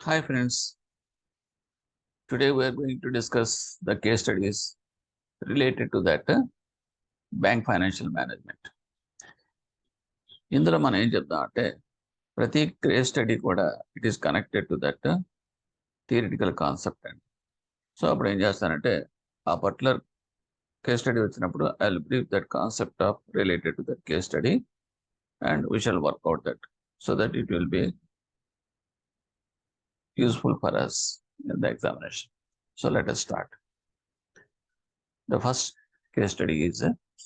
Hi friends, today we are going to discuss the case studies related to that bank financial management. ఇందులో మనం ఏం చెప్దాం అంటే ప్రతి కేస్ స్టడీ కూడా it is connected to that theoretical concept అండి. So అప్పుడు ఏం చేస్తానంటే ఆ పర్టికులర్ కేస్ స్టడీ వచ్చినప్పుడు I will brief that concept of related to that case study and we shall work out that so that it will B useful for us in the examination. So let us start. The first case study is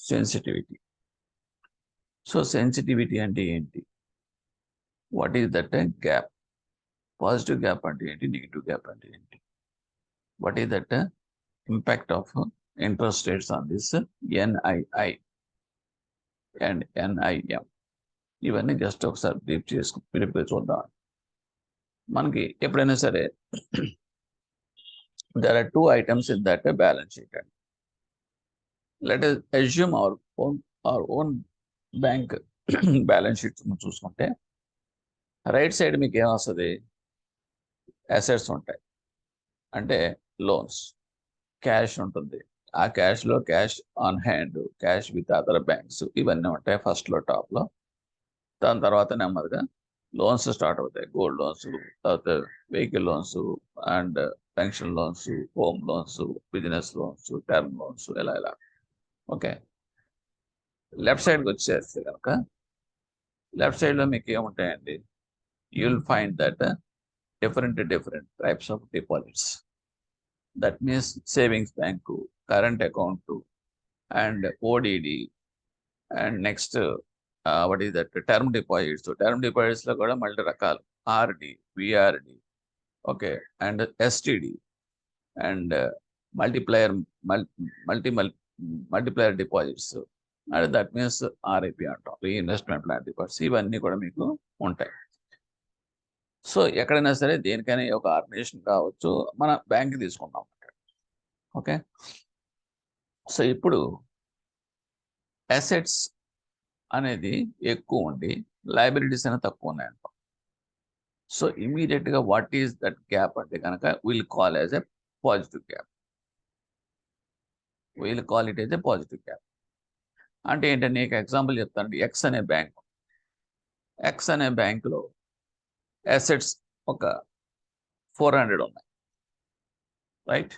sensitivity. So sensitivity అంటే ఏంటి? What is that gap? Positive gap అంటే ఏంటి? Negative gap అంటే ఏంటి? What is that impact of interest rates on this NII and NIM? ఇవన్నీ just ఒకసారి బ్రీఫ్గా చూద్దాం. మనకి ఎప్పుడైనా సరే there are two items in that balance sheet. Let us assume our own bank balance sheet చూసుకుంటే రైట్ సైడ్ మీకు ఏమొస్తుంది? అసెట్స్ ఉంటాయి, అంటే లోన్స్, క్యాష్ ఉంటుంది. ఆ క్యాష్లో cash on hand, cash with other banks ఇవన్నీ ఉంటాయి ఫస్ట్లో టాప్లో. దాని తర్వాత నెమ్మదిగా లోన్స్ స్టార్ట్ అవుతాయి. గోల్డ్ లోన్స్, తర్వాత vehicle loans and pension loans, home loans, business loans, term loans, ఇలా. ఓకే, లెఫ్ట్ సైడ్కి వచ్చేస్తే కనుక లెఫ్ట్ సైడ్లో మీకు ఏముంటాయండి? You will find that different types of deposits. That means savings bank, current account, and ODD, and next what is that? Term deposits. So term deposits lo kuda multi rakal, RD, VRD, okay, and STD, and multiplier deposits. And that means RIP antam, reinvestment plan deposits. ఇవన్నీ కూడా మీకు ఉంటాయి. So ఎక్కడైనా సరే దేనికైనా ఒక organisation కావచ్చు, మన బ్యాంక్ తీసుకుంటాం. ఓకే, సో ఇప్పుడు అసెట్స్ అనేది ఎక్కువ ఉండి లయబిలిటీస్ అనేది తక్కువ ఉన్నాయంట. సో ఇమీడియట్గా వాట్ ఈస్ దట్ గ్యాప్ అంటే కనుక will call as a positive gap. Will call it as a positive gap. అంటే ఏంటంటే నీకు ఎగ్జాంపుల్ చెప్తాను. ఎక్స్ అనే బ్యాంకులో అసెట్స్ ఒక 400 ఉన్నాయి, రైట్?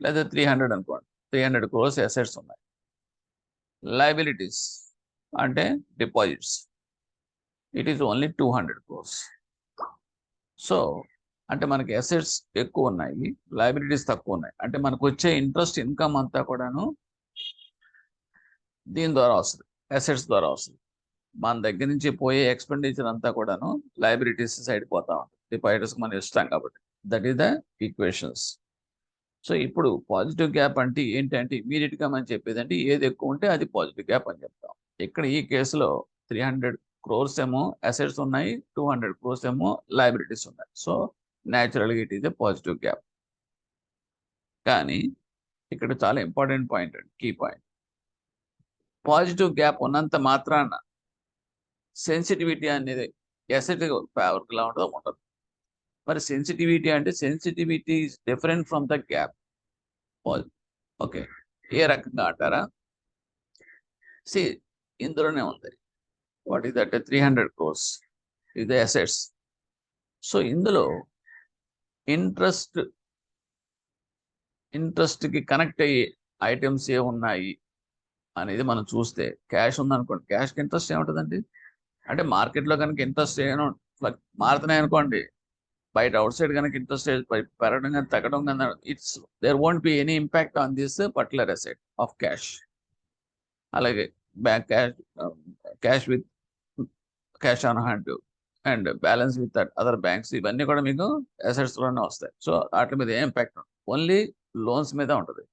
లేదా 300 అనుకోండి, 300 crores అసెట్స్ ఉన్నాయి. లయబిలిటీస్ అంటే deposits, it is only 200 crores. So అంటే మనకి అసెట్స్ ఎక్కువ ఉన్నాయి, లయబిలిటీస్ తక్కువ ఉన్నాయి. అంటే మనకు వచ్చే ఇంట్రెస్ట్ ఇన్కమ్ అంతా కూడాను దీని ద్వారా వస్తుంది, అసెట్స్ ద్వారా వస్తుంది. మన దగ్గర నుంచి పోయే ఎక్స్పెండిచర్ అంతా కూడాను లయబిలిటీస్ సైడ్ పోతా ఉంటుంది. డిపాజిటర్స్కి మనం ఇస్తాం కాబట్టి. That is the equations. So ఇప్పుడు పాజిటివ్ గ్యాప్ అంటే ఏంటంటే ఇమీడియట్గా మనం చెప్పేది అంటే ఏది ఎక్కువ ఉంటే అది పాజిటివ్ గ్యాప్ అని చెప్తాం. ఇక్కడ ఈ కేసులో 300 crores ఏమో అసెట్స్ ఉన్నాయి, 200 crores ఏమో లయబిలిటీస్ ఉన్నాయి. సో న్యాచురల్గా it is a positive gap. కానీ ఇక్కడ చాలా ఇంపార్టెంట్ పాయింట్ అండి, కీ పాయింట్. పాజిటివ్ గ్యాప్ ఉన్నంత మాత్రాన సెన్సిటివిటీ అనేది అసెట్ ఫేవర్గా ఉంటుందో ఉండదు. మరి సెన్సిటివిటీ అంటే sensitivity is different from the gap. Okay, ఏ రకంగా అంటారా? సి ఇందులోనే ఉంది. What is that? 300 crores is the assets. So ఇందులో ఇంట్రెస్ట్కి కనెక్ట్ అయ్యే ఐటమ్స్ ఏ ఉన్నాయి అనేది మనం చూస్తే, క్యాష్ ఉందనుకోండి, క్యాష్కి ఇంట్రెస్ట్ ఏముంటుందండి? అంటే మార్కెట్లో కనుక ఇంట్రెస్ట్ ఏమైనా మారుతున్నాయి అనుకోండి, బయట అవుట్ సైడ్ కనుక ఇంట్రెస్ట్ పెరగడం కానీ తగ్గడం కానీ, it's there won't be any impact on this particular asset of cash. అలాగే bank cash with cash on hand and balance with other banks, ఇవన్నీ కూడా మీకు అసెట్స్లోనే వస్తాయి. సో వాటి మీద ఏం ఇంపాక్ట్ ఉంటుంది? ఓన్లీ లోన్స్ మీద ఉంటుంది.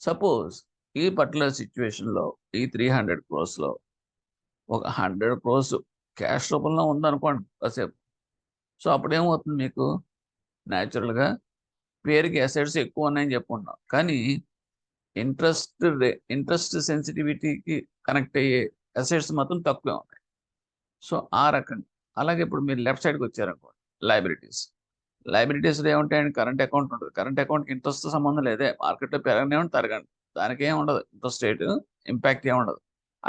సపోజ్ ఈ పర్టికులర్ సిచ్యువేషన్లో ఈ 300 crores ఒక 100 crores క్యాష్ రూపంలో ఉందనుకోండి కాసేపు. సో అప్పుడేమవుతుంది? మీకు న్యాచురల్గా పేరుకి అసెట్స్ ఎక్కువ ఉన్నాయని చెప్పుకుంటాం, కానీ ఇంట్రెస్ట్ సెన్సిటివిటీకి కనెక్ట్ అయ్యే అసెట్స్ మాత్రం తక్కువే ఉన్నాయి. సో ఆ రకంగా. అలాగే ఇప్పుడు మీరు లెఫ్ట్ సైడ్కి వచ్చారనుకోండి, లయబిలిటీస్. లైబిలిటీస్లో ఏముంటాయండి? కరెంట్ అకౌంట్ ఉంటుంది. కరెంట్ అకౌంట్కి ఇంట్రెస్ట్తో సంబంధం లేదే, మార్కెట్లో పెరగనివ్వండి తరగండి, దానికి ఏమి ఉండదు, ఇంట్రెస్ట్ రేట్ ఇంపాక్ట్ ఏమి ఉండదు.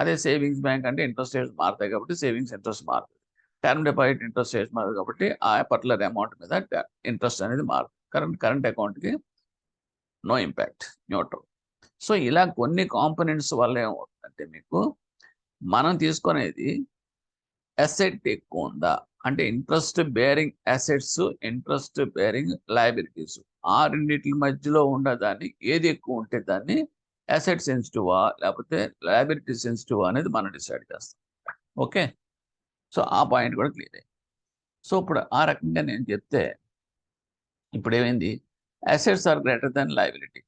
అదే సేవింగ్స్ బ్యాంక్ అంటే ఇంట్రెస్ట్ రేట్స్ మారుతాయి కాబట్టి సేవింగ్స్ ఇంట్రెస్ట్ మారుతుంది. టర్మ్ డిపాజిట్ ఇంట్రెస్ట్ రేట్స్ మారుతుంది కాబట్టి ఆ పర్టికులర్ అమౌంట్ మీద ఇంట్రెస్ట్ అనేది మారుతుంది. కరెంట్ అకౌంట్కి నో ఇంపాక్ట్, న్యూట్రల్. సో ఇలా కొన్ని కాంపోనెంట్స్ వల్ల ఏమవుతుందంటే మీకు మనం తీసుకునేది అసెట్ ఎక్కువ ఉందా అంటే interest bearing assets, interest bearing liabilities, ఆ రెండింటి మధ్యలో ఉండదాన్ని ఏది ఎక్కువ ఉంటే దాన్ని అసెట్ సెన్సిటివా లేకపోతే లయబిలిటీ సెన్సిటివ్ అనేది మనం డిసైడ్ చేస్తాం. ఓకే, సో ఆ పాయింట్ కూడా క్లియర్ అయ్యింది. సో ఇప్పుడు ఆ రకంగా నేను చెప్తే ఇప్పుడు ఏమైంది, assets are greater than liability.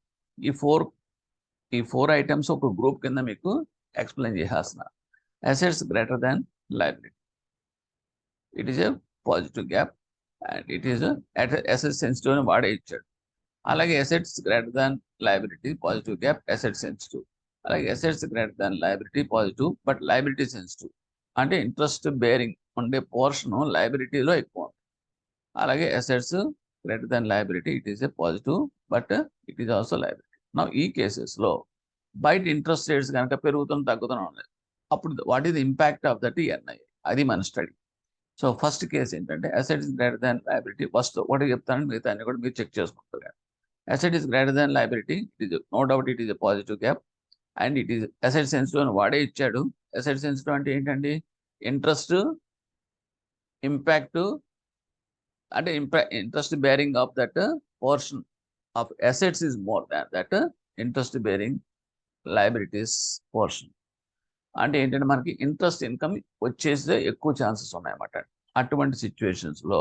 ఈ ఫోర్ ఐటమ్స్ ఒక గ్రూప్ కింద మీకు ఎక్స్ప్లెయిన్ చేసేస్తున్నా. Assets greater than liability, it is a positive gap and it is asset sensitive అని వాడే ఇచ్చాడు. అలాగే assets greater than liability positive gap, asset sensitive. అలాగే assets greater than liability positive but liability sensitive, అంటే interest bearing ఉండే portion లయబిలిటీలో ఎక్కువ ఉంది. అలాగే assets greater than liability it is a positive but it is also liability. నా ఈ కేసెస్లో బయట ఇంట్రెస్ట్ రేట్స్ కనుక పెరుగుతున్న తగ్గుతూనే ఉన్నాయి, అప్పుడు what is the impact of that NI, అది మన స్టడీ. సో ఫస్ట్ కేసు ఏంటంటే asset is greater than liability. First ఒకటి చెప్తాను, మిగతా అన్ని కూడా మీరు చెక్ చేసుకుంటారు. Asset is greater than liability, it is no doubt it is a positive gap and it is asset sensitive అని వాడే ఇచ్చాడు. అసెట్ సెన్సిటివ్ అంటే ఏంటండి, ఇంట్రెస్ట్ ఇంపాక్ట్ అంటే interest bearing of that portion of assets is more than that interest bearing liabilities portion. అంటే ఏంటంటే మనకి interest income వచ్చేసే ఎక్కువ ఛాన్సెస్ ఉన్నాయన్నమాట. అటువంటి సిచ్యువేషన్స్లో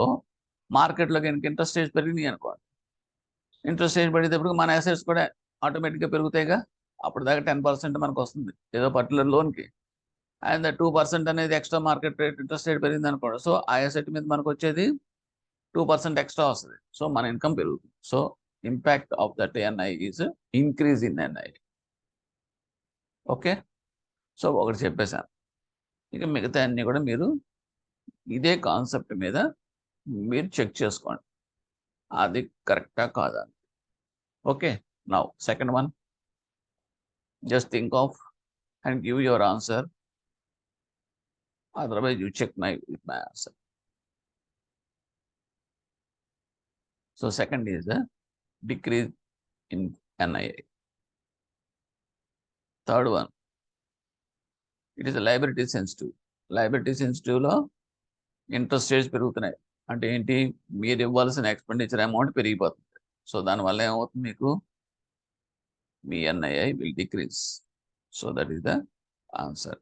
మార్కెట్లో కనుక ఇంట్రెస్ట్ రేట్స్ పెరిగినాయి అనుకోండి, ఇంట్రెస్ట్ రేట్ పడేటప్పుడు మన అసెట్స్ కూడా ఆటోమేటిక్గా పెరుగుతాయిగా. అప్పుడు దాకా 10% మనకు వస్తుంది ఏదో పర్టికులర్ లోన్కి, అండ్ 2% అనేది extra market rate interest rate పెరిగింది అనుకోండి, సో ఆ అసెట్ మీద మనకు వచ్చేది 2% ఎక్స్ట్రా వస్తుంది, సో మన ఇన్కమ్ పెరుగుతుంది. So impact of that NI is increase in NI. Okay, so ఒకటి చెప్పేశాను, ఇక మిగతా అన్ని కూడా మీరు ఇదే కాన్సెప్ట్ మీద మీరు చెక్ చేసుకోండి, అది కరెక్టా కాదా. Okay, now second one, just think of and give your answer, otherwise you check with my answer. So second is the decrease in NII. Third one, it is a liability sensitive. Liability sensitive లో interest rates పెరుగుతున్నాయి అంటే ఏంటి, మీరు ఇవ్వాల్సిన expenditure amount పెరిగిపోతుంది. So దానివల్ల ఏమవుతుంది, మీకు మీ NII will decrease. So that is the answer.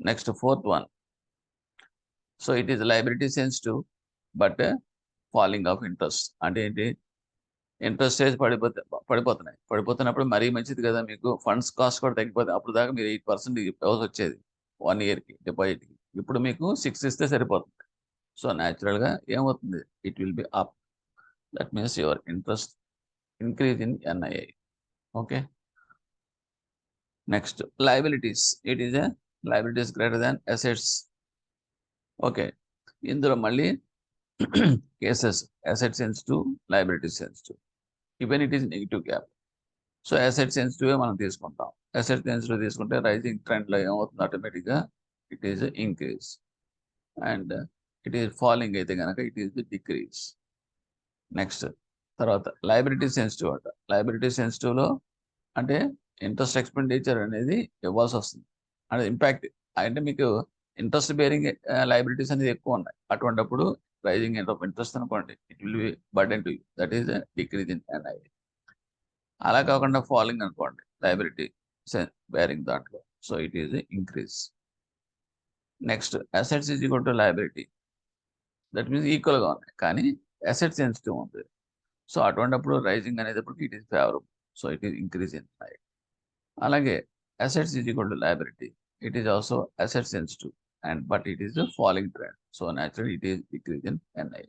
Next, fourth one. So it is liability sensitive but falling of interest. అంటే ఏంటి, ఇంట్రెస్ట్ రేట్స్ పడిపోతున్నప్పుడు మరీ మంచిది కదా, మీకు ఫండ్స్ కాస్ట్ కూడా తగ్గిపోతుంది. అప్పుడు దాకా మీరు 8% ఇవ్వాల్సి వచ్చేది 1 yearకి డిపాజిట్కి, ఇప్పుడు మీకు 6 ఇస్తే సరిపోతుంది. సో న్యాచురల్గా ఏమవుతుంది, it will be up. That means your interest increase in NII. Okay, next liabilities, it is A liabilities greater than assets. Okay, ఇందులో మళ్ళీ cases asset sensitive, liability sensitive, even it is negative gap. So asset sensitive మనం తీసుకుంటాం. Asset sensitive తీసుకుంటే rising ట్రెండ్లో ఏమవుతుంది, ఆటోమేటిక్గా it is increase and it is falling అయితే కనుక ఇట్ ఈస్ డిక్రీజ్. నెక్స్ట్ తర్వాత లయబిలిటీ సెన్సిటివ్ అంట. లయబిలిటీ సెన్సిటివ్లో అంటే ఇంట్రెస్ట్ ఎక్స్పెండిచర్ అనేది ఇవ్వాల్సి వస్తుంది, అంటే ఇంపాక్ట్ అంటే మీకు ఇంట్రెస్ట్ బేరింగ్ లయబిలిటీస్ అనేది ఎక్కువ ఉన్నాయి. అటువంటిప్పుడు రైజింగ్ ఇంట్రెస్ట్ అనుకోండి, it will B burden to you, that is decrease in NII. అలా కాకుండా ఫాలింగ్ అనుకోండి లయబిలిటీ బేరింగ్ దాంట్లో, so it is increase. Next assets is equal to liability, that means ఈక్వల్గా ఉన్నాయి కానీ అసెట్ సెన్సిటివ్ ఉంది. సో అటువంటిప్పుడు రైజింగ్ అనేటప్పుడు it is favourable, so it is increase in NII. అలాగే assets is equal to liability, it is also asset sensitive and but it is a falling trend, so naturally it is decrease in NII.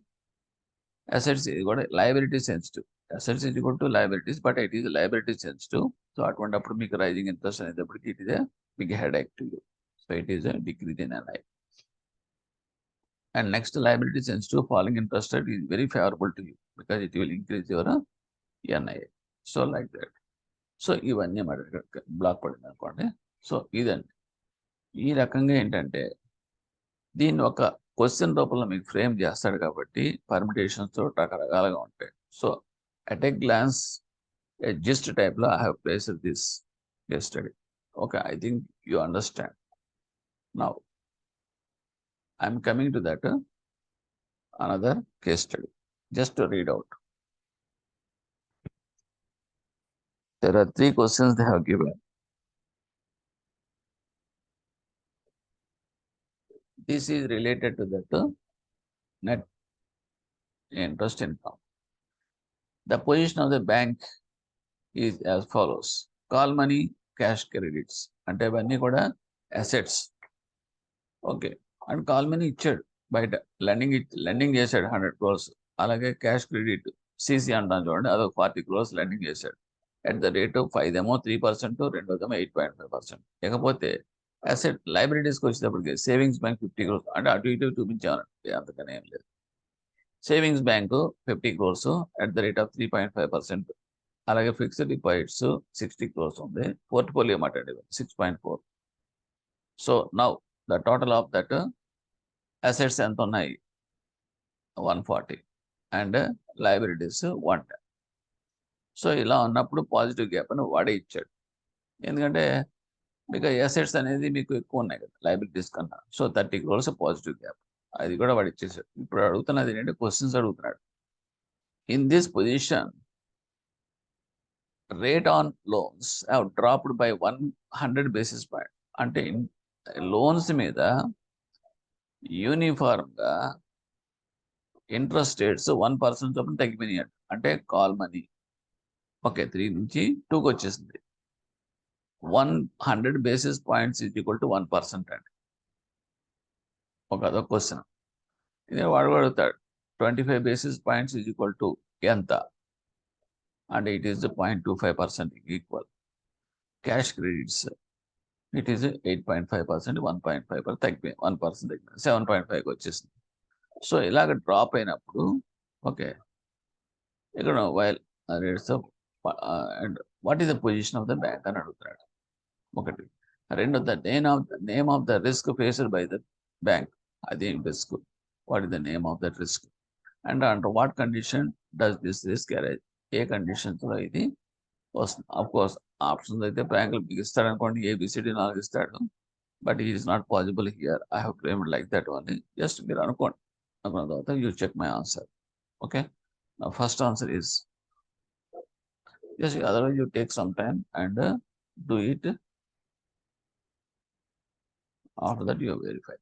Assets is got liability sensitive, assets is equal to liabilities but it is liability sensitive, so అటువంటిప్పుడు మీకు rising interest అనేటప్పటికి it is a big headache to you, so it is a decrease in NII. And next, liability sensitive falling interest rate is very favorable to you because it will increase your NIA. So like that. So ఇవన్నీ మరి black పడింది అనుకోండి. So ఇదండి. ఈ రకంగా ఏంటంటే దీన్ని ఒక క్వశ్చన్ రూపంలో మీకు ఫ్రేమ్ చేస్తాడు కాబట్టి పర్మిటేషన్స్ రకరకాలుగా ఉంటాయి. So at a glance gist టైప్లో I have placed this case study. Okay, I think you understand. Now I'm coming to that another case study just to read out. There are 3 questions they have given. This is related to that net interest income. The position of the bank is as follows. Call money, cash credits. అంటే అవన్నీ కూడా assets. Okay, and call money ఇచ్చాడు బయట, lending చేశాడు 100 crores. అలాగే cash credit CC అంటాను చూడండి, అదొక 40 crores లెండింగ్ చేశాడు. అట్ ద రేట్ 5 ఏమో 3%, రెండోదేమో 8.5%. ఇకపోతే అసెట్ లైబిలిటీస్కి వచ్చేటప్పటికి సేవింగ్స్ బ్యాంక్ 50 crores, అంటే అటు ఇటు చూపించామంటే అంతకనే ఏం లేదు. Savings bank 50 crores at the rate of 3.5%. అలాగే ఫిక్స్డ్ డిపాజిట్స్ 60 crores ఉంది. పోర్ట్ఫోలియో మాట 6.4. So now the total of that assets ఎంత ఉన్నాయి 140 అండ్ లయబిలిటీస్ 110. సో ఇలా ఉన్నప్పుడు పాజిటివ్ గ్యాప్ అని వాడే ఇచ్చాడు. ఎందుకంటే మీకు అసెట్స్ అనేది మీకు ఎక్కువ ఉన్నాయి కదా లయబిలిటీస్ కన్నా. సో 30 crores పాజిటివ్ గ్యాప్, అది కూడా వాడు ఇచ్చేసాడు. ఇప్పుడు అడుగుతున్నది ఏంటంటే క్వశ్చన్స్ అడుగుతున్నాడు. In this position rate on loans have dropped by 100 basis points. అంటే లోన్స్ మీద యూనిఫార్మ్గా ఇంట్రెస్ట్ రేట్స్ 1% చొప్పున తగ్గిపోయినాయి. అంటే కాల్ మనీ ఓకే 3 నుంచి 2కి వచ్చేసింది. 100 basis points is equal to 1% అండి. అదొక క్వశ్చన్. ఇదే వాడు అడుగుతాడు 25 basis points is equal to ఎంత అంటే it is 0.25% equal. Cash credits it is 8.5%, 1.5% తగ్గిపోయింది, 1% తగ్గిపోయింది, 7.5కి వచ్చేసింది. సో ఇలాగ డ్రాప్ అయినప్పుడు ఓకే ఇక్కడ while rates of and what is the position of the bank అని అడుగుతున్నాడు. ఒకటి. రెండు, the name of the risk faced by the bank. అదేం risk, what is the name of that risk and under what condition does this risk arise. ఏ కండిషన్స్లో ఇది వస్తుంది. Of course options అయితే బ్యాంకులు మీకు ఇస్తాడు అనుకోండి, ABCD 4 ఇస్తాడు. But it is not possible here. I have framed like that only. Just మీరు అనుకోండి, అనుకున్న తర్వాత you check my answer. Okay, first answer is yes, otherwise you take some time and do it. After that you verify,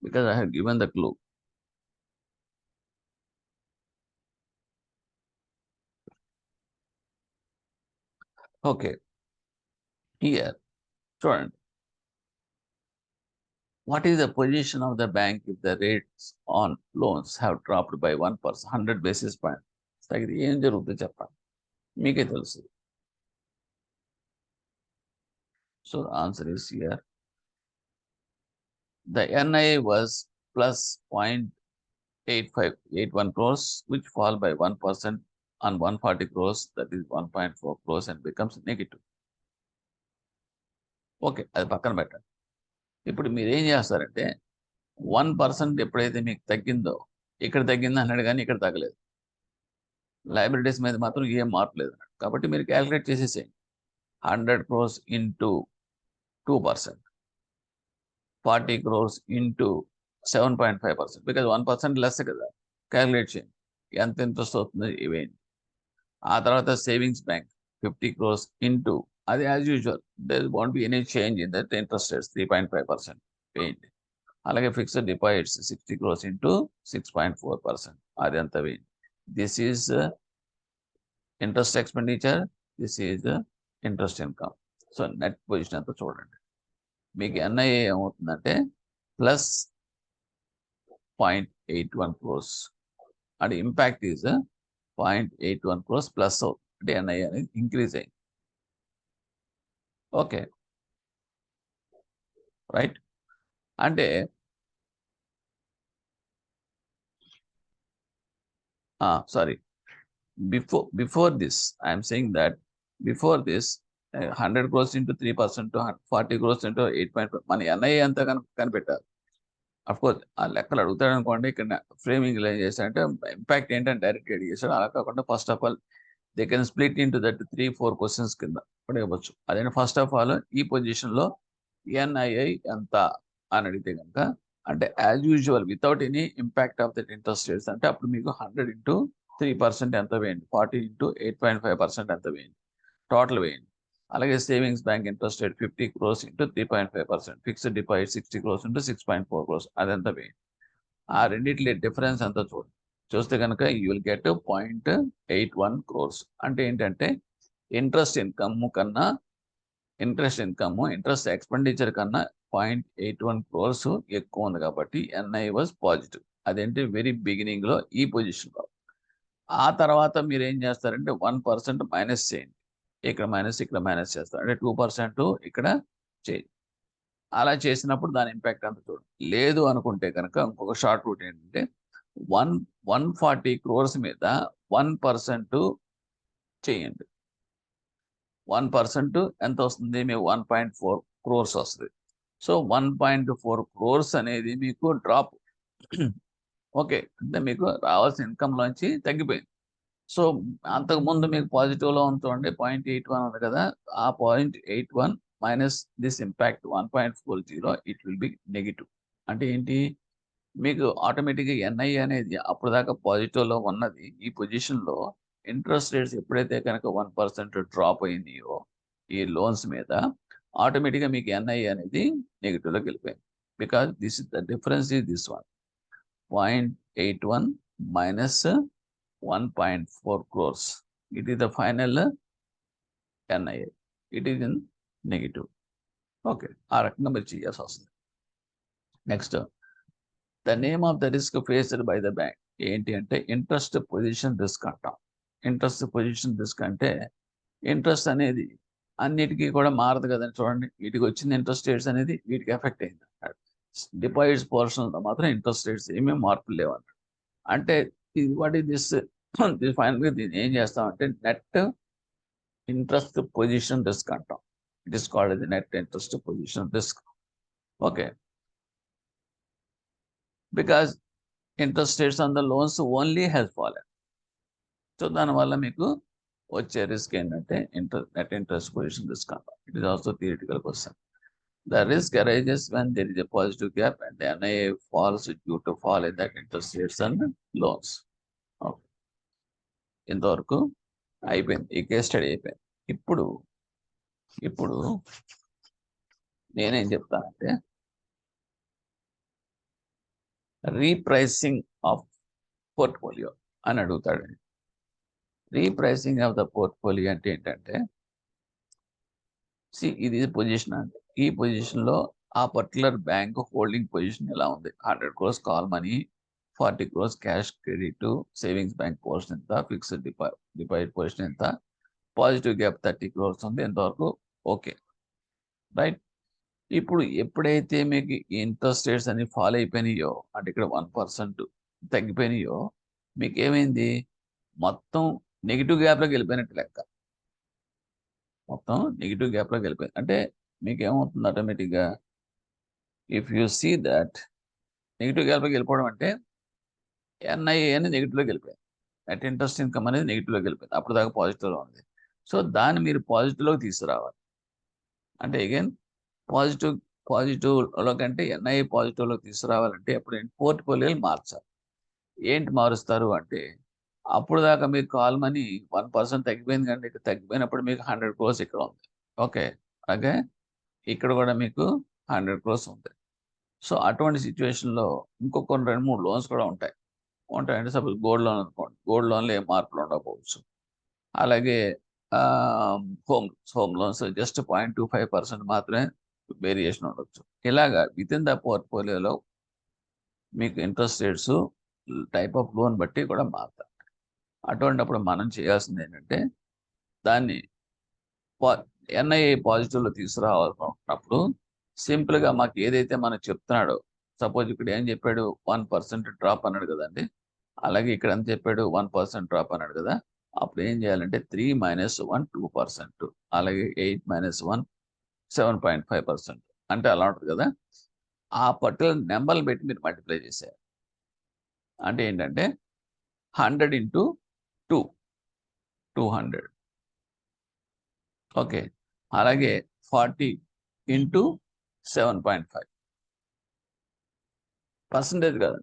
because I have given the clue. Okay, here student, what is the position of the bank if the rates on loans have dropped by 1%, 100 basis points? తగ్గితే ఏం జరుగుతుందో చెప్పండి, మీకే తెలుసు. So the answer is here. The NIA was plus 0.8581 crores, which fall by 1% on 140 crores, that is 1.4 crores, and becomes negative. Okay, అది పక్కన పెట్టండి. ఇప్పుడు మీరు ఏం చేస్తారంటే 1% ఎప్పుడైతే మీకు తగ్గిందో, ఇక్కడ తగ్గింది అన్నాడు కానీ ఇక్కడ తగ్గలేదు, లయబిలిటీస్ మీద మాత్రం ఏం మార్పు లేదు అన్నాడు. కాబట్టి మీరు క్యాలిక్యులేట్ చేసేసేయండి. 100 crores into 2%, 40 crores into 7.5%, because 1% less కదా. క్యాలిక్యులేట్ చేయండి ఎంత ఇంట్రెస్ట్ అవుతుంది ఇవేంటి. ఆ తర్వాత సేవింగ్స్ బ్యాంక్ 50 crores ఇంటూ, అది as usual, there won't be any change in that interest rates 3.5% వేయండి. అలాగే ఫిక్స్డ్ డిపాజిట్స్ 60 crores ఇంటూ 6.4%, అది ఎంత వేయండి. This is interest expenditure, this is interest income. So net position అంతా చూడండి. మీకు NIA ఏమవుతుందంటే ప్లస్ 0.81 crores, అది ఇంపాక్ట్ ఈజ్ 0.81 crores ప్లస్ అవుతుంది. NIA అనేది ఇంక్రీజ్ అయింది. Okay, right. అంటే sorry, before this, I am saying that before this, 100 crores into 3% to 40 crores into 8.5 మన ఎన్ఐఏ అంతా కనిపెట్టారు. అఫ్ కోర్స్ ఆ లెక్కలు అడుగుతాడు అనుకోండి, ఇక్కడ ఫ్రేమింగ్ ఏం చేశాడంటే ఇంపాక్ట్ ఏంటంటే డైరెక్ట్ చేశాడు. అలా కాకుండా first of all they can split into that 3-4 questions కింద పడేయవచ్చు. అదే ఫస్ట్ ఆఫ్ ఆల్ ఈ పొజిషన్లో ఎన్ఐఐ ఎంత అని అడిగితే కనుక, అంటే as usual without any impact of that interest rates అంటే అప్పుడు మీకు 100 into 3% ఎంత వేయండి, 40 into 8.5% ఎంత వేయండి, టోటల్ వేయండి. అలాగే savings bank interest rate 50 crores into 3.5%, fixed deposit 60 crores into 6.4 crores అదంతా వేయండి. ఆ రెండిట్లే డిఫరెన్స్ ఎంత చూస్తే కనుక యూ విల్ గెట్ 0.81 crores. అంటే ఏంటంటే ఇంట్రెస్ట్ ఎక్స్పెండిచర్ కన్నా 0.81 crores ఎక్కువ ఉంది కాబట్టి ఎన్ఐ వాజ్ పాజిటివ్. అదేంటి వెరీ బిగినింగ్ లో ఈ పొజిషన్లో. ఆ తర్వాత మీరు ఏం చేస్తారంటే 1% మైనస్ చేయండి, ఇక్కడ మైనస్ చేస్తారు, అంటే 2% ఇక్కడ చేయండి. అలా చేసినప్పుడు దాని ఇంపాక్ట్ అంత చూడండి. లేదు అనుకుంటే కనుక ఇంకొక షార్ట్ రూట్ ఏంటంటే 140 crores మీద 1% చేయండి. 1% ఎంత వస్తుంది, మీకు 1.4 crores వస్తుంది. సో 1.4 crores అనేది మీకు డ్రాప్. ఓకే, అంటే మీకు రావాల్సిన ఇన్కమ్లోంచి తగ్గిపోయింది. సో అంతకుముందు మీకు పాజిటివ్లో ఉంటుండే 0.81 ఉంది కదా, ఆ 0.81 minus this impact 1.40 it will B negative. అంటే ఏంటి, మీకు ఆటోమేటిక్గా ఎన్ఐ అనేది అప్పుడు దాకా పాజిటివ్లో ఉన్నది ఈ పొజిషన్లో ఇంట్రెస్ట్ రేట్స్ ఎప్పుడైతే కనుక 1% డ్రాప్ అయినాయో ఈ లోన్స్ మీద, ఆటోమేటిక్గా మీకు ఎన్ఐ అనేది నెగిటివ్లోకి వెళ్ళిపోయింది. Because this is the difference is this one, 0.81 minus 1.4 crores. It is the final NIA. It is in negative. Okay, ఆ రకంగా మీరు చేయాల్సి వస్తుంది. Next, the name of the risk faced by the bank ఏంటి అంటే interest position risk అంటాం. Interest position risk అంటే interest అనేది అన్నిటికీ కూడా మారదు కదండి. చూడండి, వీటికి వచ్చిన ఇంట్రెస్ట్ రేట్స్ అనేది వీటికి ఎఫెక్ట్ అయింది అన్నాడు. డిపాజిట్స్ పోర్షన్లో మాత్రం ఇంట్రెస్ట్ రేట్స్ ఏమీ మార్పులు లేవన్నాడు. అంటే ఇది వాట్ ఈస్ దిస్ ఫైనల్గా దీన్ని ఏం చేస్తామంటే నెట్ ఇంట్రెస్ట్ పొజిషన్ రిస్క్ అంటాం. It is called the net interest position risk. Okay, because interest rates on the loans only has fallen. So దానివల్ల మీకు వచ్చే రిస్క్ ఏంటంటే నెట్ ఇంట్రెస్ట్ పొజిషన్ రిస్క్ అంటాం. It is also theoretical question. The risk arises when there is a positive gap and the NIA falls due to fall in that interest rates and loans. Okay. ఇంతవరకు అయిపోయింది, ఈ case study అయిపోయింది. ఇప్పుడు నేనేం చెప్తానంటే రీప్రైసింగ్ of portfolio అని అడుగుతాడు. రీప్రైసింగ్ of the portfolio అంటే ఏంటంటే, ఇది పొజిషన్ అండి. ఈ పొజిషన్లో ఆ పర్టికులర్ బ్యాంక్ హోల్డింగ్ పొజిషన్ ఎలా ఉంది, 100 crores call money, 40 crores cash credit, savings bank portion ఎంత, ఫిక్స్డ్ డిపాజిట్ పోర్షన్ ఎంత, పాజిటివ్ గ్యాప్ 30 crores ఉంది, ఎంతవరకు ఓకే రైట్. ఇప్పుడు ఎప్పుడైతే మీకు ఇంట్రెస్ట్ రేట్స్ అన్ని ఫాలో అయిపోయినాయో, అంటే ఇక్కడ 1% తగ్గిపోయినాయో, మీకు ఏమైంది, మొత్తం నెగిటివ్ గ్యాప్లోకి వెళ్ళిపోయినట్టు లెక్క. మొత్తం నెగిటివ్ గ్యాప్లోకి వెళ్ళిపోయింది. అంటే మీకు ఏమవుతుంది ఆటోమేటిక్గా, if you see that negative గ్యాప్లోకి వెళ్ళిపోవడం అంటే ఎన్ఐఏ అనేది నెగిటివ్లోకి వెళ్ళిపోయింది, నెట్ ఇంట్రెస్ట్ ఇన్కమ్ అనేది నెగిటివ్లోకి వెళ్ళిపోయింది. అప్పుడు దాకా పాజిటివ్లో ఉంది. సో దాన్ని మీరు పాజిటివ్లోకి తీసుకురావాలి. అంటే అగైన్ పాజిటివ్లో కంటే ఎన్ఐఏ పాజిటివ్లోకి తీసుకురావాలంటే అప్పుడు పోర్ట్ఫోలియోలు మార్చాలి. ఏంటి మారుస్తారు అంటే, అప్పుడు దాకా మీకు కాల్ మనీ 1% తగ్గిపోయింది కంటే ఇక్కడ తగ్గిపోయినప్పుడు మీకు 100 crores ఇక్కడ ఉంది. ఓకే, అలాగే ఇక్కడ కూడా మీకు 100 crores ఉంది. సో అటువంటి సిచ్యువేషన్లో ఇంకొక 2-3 లోన్స్ కూడా ఉంటాయంటే సపోజ్ గోల్డ్ లోన్ అనుకోండి, గోల్డ్ లోన్లో ఏ మార్పులు ఉండకపోవచ్చు. అలాగే హోమ్ లోన్స్ జస్ట్ 0.25% మాత్రమే వేరియేషన్ ఉండొచ్చు. ఇలాగా విత్ ఇన్ ద పోర్ట్ఫోలియోలో మీకు interest rates type of loan బట్టి కూడా మారుతాయి. అటువంటిప్పుడు మనం చేయాల్సింది ఏంటంటే, దాన్ని ఎన్ఐఏ పాజిటివ్లో తీసుకురావాలనుకున్నప్పుడు సింపుల్గా మాకు ఏదైతే మనకు చెప్తున్నాడో, సపోజ్ ఇక్కడ ఏం చెప్పాడు 1% డ్రాప్ అన్నాడు కదండి, అలాగే ఇక్కడ ఎంత చెప్పాడు 1% డ్రాప్ అన్నాడు కదా, అప్పుడు ఏం చేయాలంటే 3 - 1 2%, అలాగే 8 - 1 7.5%, అంటే అలా ఉంటుంది కదా. ఆ పర్టికులర్ నెంబర్లు పెట్టి మీరు మల్టిప్లై చేశారు అంటే ఏంటంటే 100 × 2 200. ఓకే, అలాగే 40 × 7.5 పర్సంటేజ్ కాదు,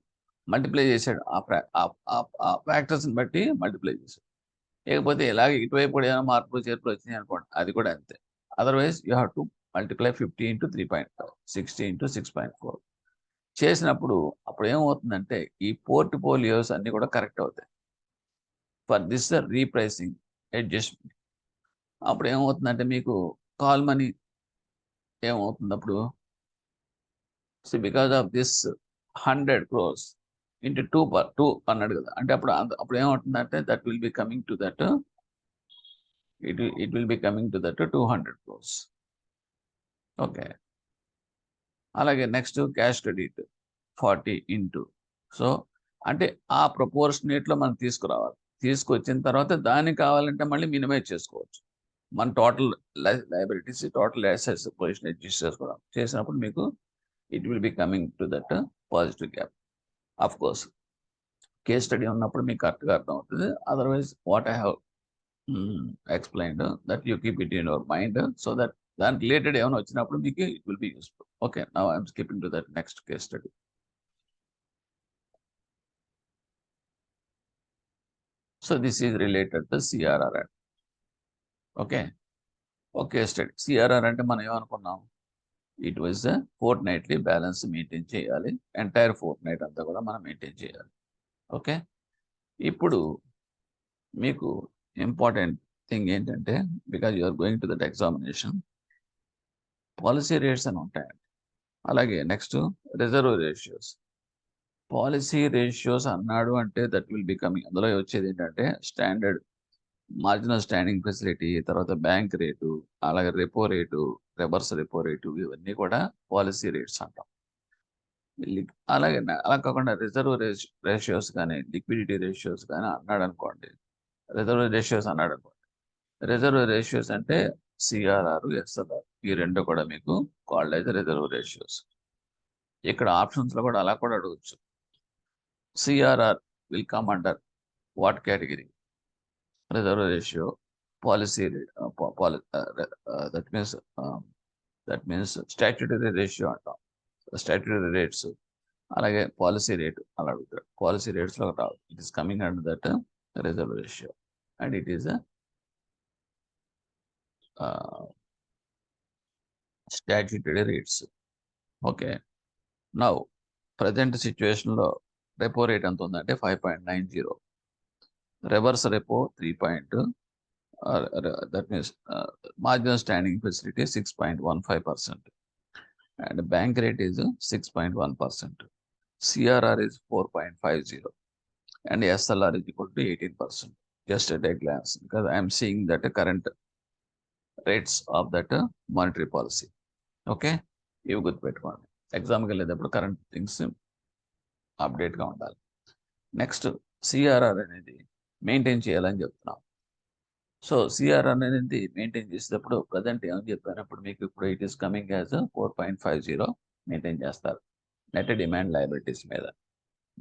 మల్టిప్లై చేశాడు. ఆ ఫ్యాక్టర్స్ని బట్టి మల్టిప్లై చేశాడు. లేకపోతే ఇలాగ ఇటువైపు కూడా ఏమైనా మార్పులు చేర్పులు వచ్చినాయి అనుకోండి, అది కూడా అంతే. Otherwise you have to multiply 50 × 3.5, 60 × 6.4 చేసినప్పుడు అప్పుడు ఏమవుతుందంటే ఈ పోర్ట్ఫోలియోస్ అన్ని కూడా కరెక్ట్ అవుతాయి. ఫర్ దిస్ రీప్రైసింగ్ అడ్జస్ట్మెంట్ అప్పుడు ఏమవుతుందంటే మీకు కాల్ మనీ ఏమవుతుంది అప్పుడు, so because of this 100 crores into 2 అన్నాడు కదా, అంటే అప్పుడు ఏమవుతుందంటే that will be coming to that it will be coming to that 200 crores. Okay, అలాగే next cash credit 40 into, so అంటే ఆ ప్రపోర్షనేట్లో మనం తీసుకురావాలి. తీసుకొచ్చిన తర్వాత దానికి కావాలంటే మళ్ళీ మినిమైజ్ చేసుకోవచ్చు. మన total liabilities, total assets position adjust చేసుకోవడం చేసినప్పుడు మీకు it will be coming to that positive gap. Of course case study ఉన్నప్పుడు మీకు కరెక్ట్గా అర్థం అవుతుంది. Otherwise what I have explained that you keep it in your mind so that then related ఏమైనా వచ్చినప్పుడు మీకు it will be useful. Okay, now I'm skipping to that next case study. So this is related to CRR. Okay, okay, study CRR అంటే మనం ఏమనుకున్నాం, it was a fortnightly balance maintain చేయాలి, entire fortnight అంతా కూడా మనం maintain చేయాలి. Okay, ఇప్పుడు మీకు ఇంపార్టెంట్ థింగ్ ఏంటంటే, because you are going to that examination, policy rates అని ఉంటాయండి. అలాగే next reserve ratios. Policy ratios అన్నాడు అంటే దట్ విల్ బి కమింగ్, అందులో వచ్చేది ఏంటంటే స్టాండర్డ్ మార్జినల్ స్టాండింగ్ ఫెసిలిటీ, తర్వాత బ్యాంక్ రేటు, అలాగే repo rate, reverse repo rate, ఇవన్నీ కూడా పాలసీ రేట్స్ అంటాం. అలాగే అలా కాకుండా రిజర్వ్ రేషియోస్ కానీ లిక్విడిటీ రేషియోస్ కానీ అన్నాడు అనుకోండి, రిజర్వ్ రేషియోస్ అన్నాడు అనుకోండి, రిజర్వ్ రేషియోస్ అంటే సిఆర్ఆర్, ఎస్ఎల్ఆర్, ఈ రెండు కూడా మీకు కాల్డ్ అయితే రిజర్వ్ రేషియోస్. ఇక్కడ ఆప్షన్స్లో కూడా అలా కూడా అడగచ్చు. CRR will come under what category, reserve ratio, policy rate, that means statutory ratio అంటాం, స్టాట్యూటరీ రేట్స్, అలాగే పాలసీ రేటు అలా అడుగుతాడు. పాలసీ రేట్స్లో రావు, it is coming under that reserve ratio and it is statutory rates. Okay, now present సిచ్యువేషన్లో repo rate ఎంత ఉందంటే 5.90, reverse repo 3. That means marginal standing facility 6.15%, and bank rate is 6.1%, CRR is 4.50, and SLR is equal to 18%. Just at a glance, because I am seeing that current rates of that monetary policy. Okay, ఇవి గుర్తుపెట్టుకోండి, ఎగ్జామ్కి వెళ్ళేటప్పుడు current things అప్డేట్గా ఉండాలి. Next CRR అనేది maintain చేయాలని చెప్తున్నాం. So CRR అనేది maintain చేసేటప్పుడు ప్రజెంట్ ఏమని చెప్పాను, ఇప్పుడు మీకు ఇప్పుడు it is coming as 4.50 maintain చేస్తారు నెట్ డిమాండ్ లయబిలిటీస్ మీద.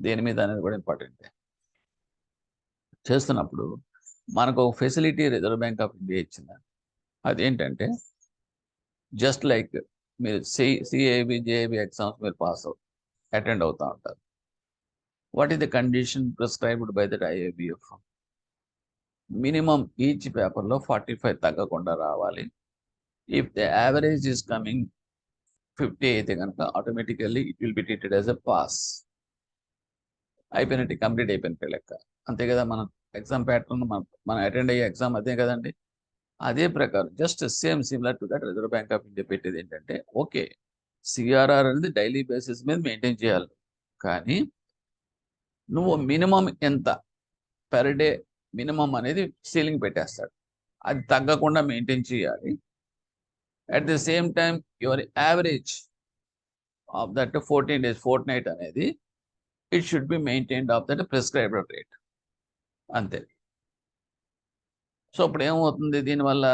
దేని మీద అనేది కూడా ఇంపార్టెంట్. చేస్తున్నప్పుడు మనకు ఒక facility reserve bank of India ఇచ్చిందండి. అదేంటంటే జస్ట్ లైక్ మీరు సిఏబి జేఏబి ఎగ్జామ్స్ మీరు అటెండ్ అవుతూ ఉంటారు. What is the condition prescribed by that IABF? Minimum each పేపర్లో 45 తగ్గకుండా రావాలి. If the average is coming 50 అయితే కనుక automatically it will be treated as a pass. అయిపోయినట్టు, కంప్లీట్ అయిపోయినట్టు లెక్క, అంతే కదా. మనం ఎగ్జామ్ ప్యాటర్న్ మనం అటెండ్ అయ్యే ఎగ్జామ్ అదే కదండి. అదే ప్రకారం just same similar to that reserve bank of India పెట్టేది ఏంటంటే, ఓకే సిఆర్ఆర్ అనేది డైలీ బేసిస్ మీద మెయింటైన్ చేయాలి, కానీ నువ్వు మినిమం ఎంత పెర్ డే మినిమం అనేది సీలింగ్ పెట్టేస్తాడు, అది తగ్గకుండా మెయింటైన్ చేయాలి. At the same time, your average of that 14 days, fortnight అనేది, it should be maintained of that prescribed rate. అంతే. సో ఇప్పుడు ఏమవుతుంది దీనివల్ల,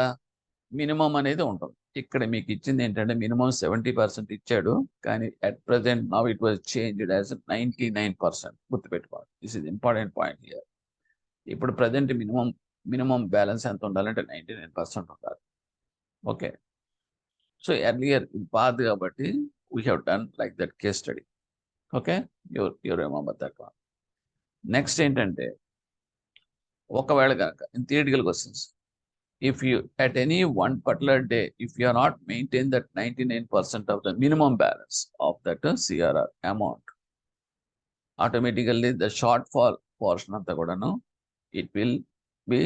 మినిమం అనేది ఉంటుంది. ఇక్కడ మీకు ఇచ్చింది ఏంటంటే మినిమం 70% ఇచ్చాడు, కానీ at present now it was changed as 99%. గుర్తుపెట్టుకోండి, this is important point here. ఇప్పుడు ప్రజెంట్ మినిమం బ్యాలెన్స్ ఎంత ఉండాలంటే 99% ఉండాలి. ఓకే, సో ఎర్లియర్ పాత్ కాబట్టి we have done like that case study. Okay, you remember that one. Next ఏంటంటే, ఒకవేళ కనుక in theoretical questions, if you at any one particular day, if you are not maintain that 99% of the minimum balance of that CRR amount, automatically the shortfall portion of the kodanu, it will be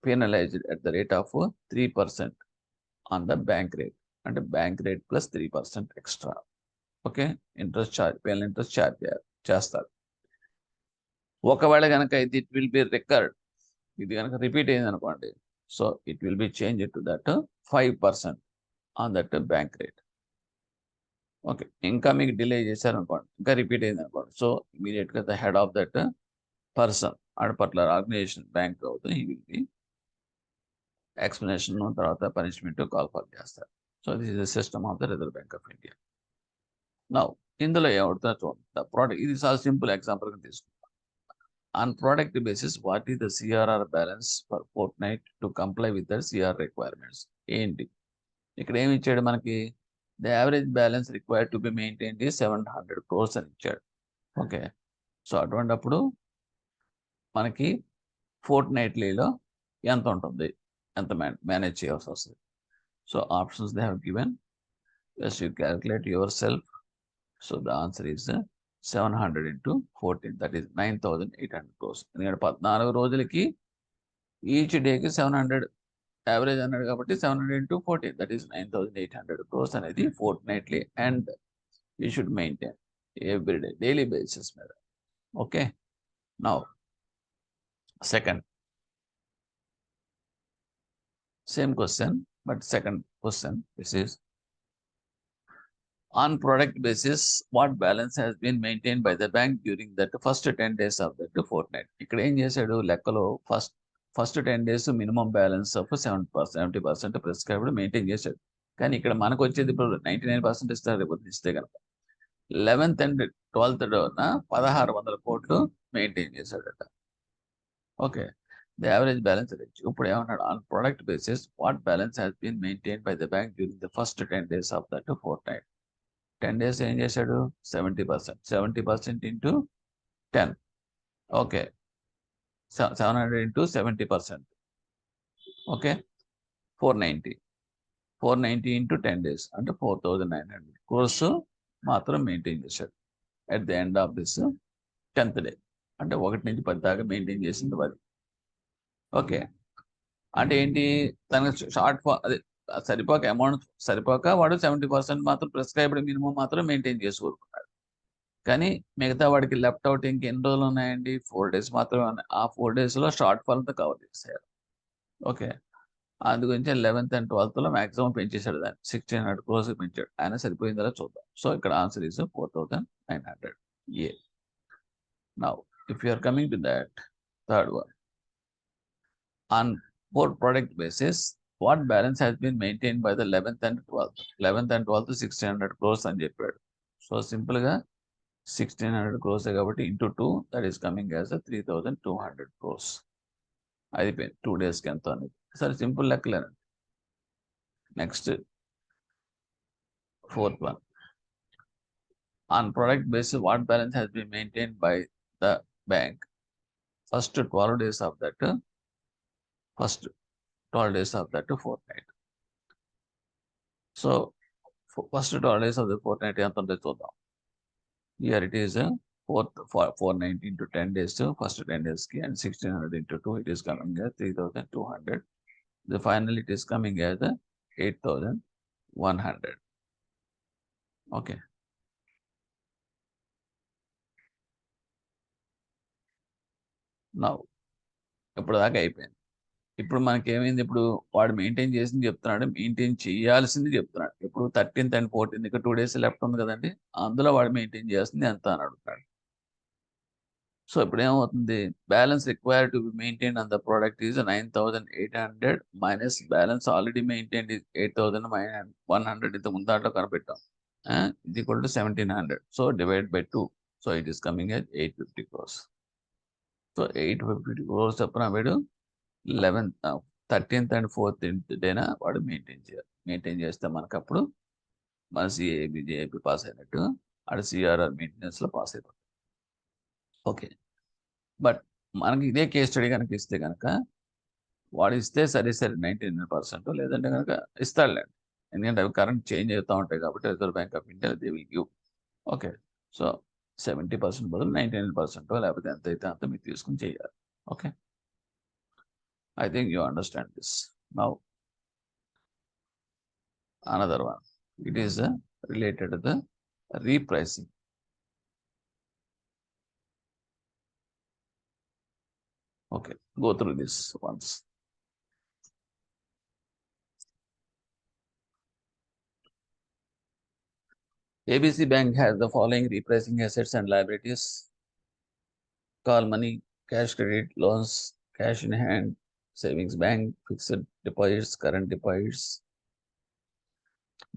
penalized at the rate of 3% on the bank rate, and bank rate plus 3% extra. Okay, interest charge, penal interest charge చేస్తారు. ఒకవేళ కనుక it will be recurred, ఇది కనుక repeat అయింది అనుకోండి, so it will be changed to that 5% on that bank rate. Okay, ఇంకా మీకు delay చేశారు అనుకోండి, ఇంకా రిపీట్ అయింది అనుకోండి, సో ఇమీడియట్ గా the head of that person and particular organization bank అవుతుంది, ఈ విల్ బి ఎక్స్ప్లెనేషన్ తర్వాత పనిష్మెంట్ కాల్ ఫర్ చేస్తారు. So this is the system of the Reserve bank of India. Now ఇందులో ఏమవుతుందో చూడండి, ద ప్రోడక్ట్, ఇది చాలా సింపుల్ ఎగ్జాంపుల్ గా తీసుకుంటాం. On product basis, what is the CRR balance per fortnight to comply with the CRR requirements? ఏంటి ఇక్కడ ఏమి ఇచ్చాడు మనకి, the average balance required to be maintained 700 crores అని ఇచ్చాడు. ఓకే, సో అటువంటిప్పుడు మనకి ఫోర్ట్నైట్లీలో ఎంత ఉంటుంది, ఎంత మేనేజ్ చేయాల్సి వస్తుంది. So options they have given, just you calculate your self. So the answer is 700 into 14, that is 9,800 crores. ఎందుకంటే 14 రోజులకి ఈచ్ డేకి 700 యావరేజ్ అన్నాడు కాబట్టి 700 into 14, that is 9,800 crores అనేది fortnightly, and you should maintain every day, daily basis మీద. Okay, now second same question, but second question, this is on product basis, what balance has been maintained by the bank during that first 10 days of that fortnight. ఇక్కడ ఏం చేశాడు, లెక్కలో first 10 days minimum balance of 70% prescribed maintain చేశాడు. కానీ ఇక్కడ మనకు వచ్చేది ఇప్పుడు 99% ఇస్తారు, రేపు ఇస్తే కనుక 11th and 12th 1,600 కోట్లు మెయింటైన్ చేశాడట. Okay, the average balance range. ఇప్పుడు ఏమన్నాడు, on product basis what balance has been maintain by the bank during the first 10 days of that fortnight. 10 days ఏం చేశాడు, 70%, 70% into 10. Okay, 700 into 70%. Okay, 490 into 10 days అంటే 4,900 crores మాత్రం maintain చేశాడు at the end of this 10th day. అంటే 1 నుంచి 10 దాకా maintain చేసింది 10. Okay, అంటే ఏంటి, తనకు షార్ట్ ఫాల్ అదే సరిపోక, అమౌంట్ సరిపోక వాడు 70% మాత్రం ప్రిస్క్రైబ్డ్ మినిమం మాత్రం మెయింటైన్ చేసుకుంటున్నాడు. కానీ మిగతా వాడికి లెఫ్ట్ అవుట్ ఇంకెన్ని రోజులు ఉన్నాయండి, 4 days మాత్రమే ఉన్నాయి. ఆ 4 daysలో షార్ట్ ఫాల్ అంతా కవర్ చేశారు. ఓకే, అందు గురించి 11th and 12th మాక్సిమం పెంచేశాడు, దాన్ని 1,600 crores పెంచాడు. ఆయన సరిపోయిందా చూద్దాం. సో ఇక్కడ answer is 4,900. Uh now if you are coming to that third one, on for product basis, what balance has been maintained by the 11th and 12th? 11th and 12th 1,600 crores అని చెప్పాడు. So simple గా 1,600 crores కాబట్టి into 2, that is coming as 3,200 crores. అయిపోయింది 2 days కి ఎంత అనేది. సరే simple లెక్కలేనండి. Next fourth one, on product basis what balance has been maintained by the bank first 12 days of that fortnight. So first 12 days of the fortnight ఎంత ఉంటుందో చూద్దాం. Here it is 490 into 10 days first 10 days ki, and 1,600 into 2, it is coming as 3,200. The finally it is coming as 8,100. Okay. Now ఇప్పుడు దాకా అయిపోయింది. ఇప్పుడు మనకి ఏమైంది, ఇప్పుడు వాడు మెయింటైన్ చేసింది చెప్తున్నాడు, మెయింటైన్ చేయాల్సింది చెప్తున్నాడు. ఇప్పుడు 13th and 14th ఇంకా 2 days లెఫ్ట్ ఉంది కదండి, అందులో వాడు మెయింటైన్ చేస్తుంది ఎంత అని అడుగుతాడు. సో ఇప్పుడు ఏమవుతుంది, balance required to be maintain on the product is 9,800 minus balance already maintain 8,100 ఇంత ముందు దాంట్లో కనిపెట్టాం, ఇది equal to 1,700. So divide by 2. So it is coming at 850 crores. So 850 crores చొప్పున వీడు 13th and 14th డేనా వాడు మెయింటైన్ చేయాలి. మెయింటైన్ చేస్తే మనకు అప్పుడు మన సిఏబి జేఏబి పాస్ అయినట్టు, ఆడ సిఆర్ఆర్ మెయింటెనెన్స్లో పాస్ అయిపోతుంది. ఓకే, బట్ మనకి ఇదే కేస్ స్టడీ కనుక ఇస్తే కనుక వాడు ఇస్తే సరే 99%, లేదంటే కనుక ఇస్తాడులేండి. ఎందుకంటే అవి కరెంట్ చేంజ్ అవుతూ ఉంటాయి కాబట్టి reserve bank of India they will give. Okay, so 70% బదులు 99%, లేకపోతే ఎంత అయితే అంత మీరు తీసుకుని చేయాలి. Okay, I think you understand this. Now, another one. It is related to the repricing. Okay, go through this once. ABC Bank has the following repricing assets and liabilities: call money, cash credit, loans, cash in hand, savings bank, fixed deposits, current deposits.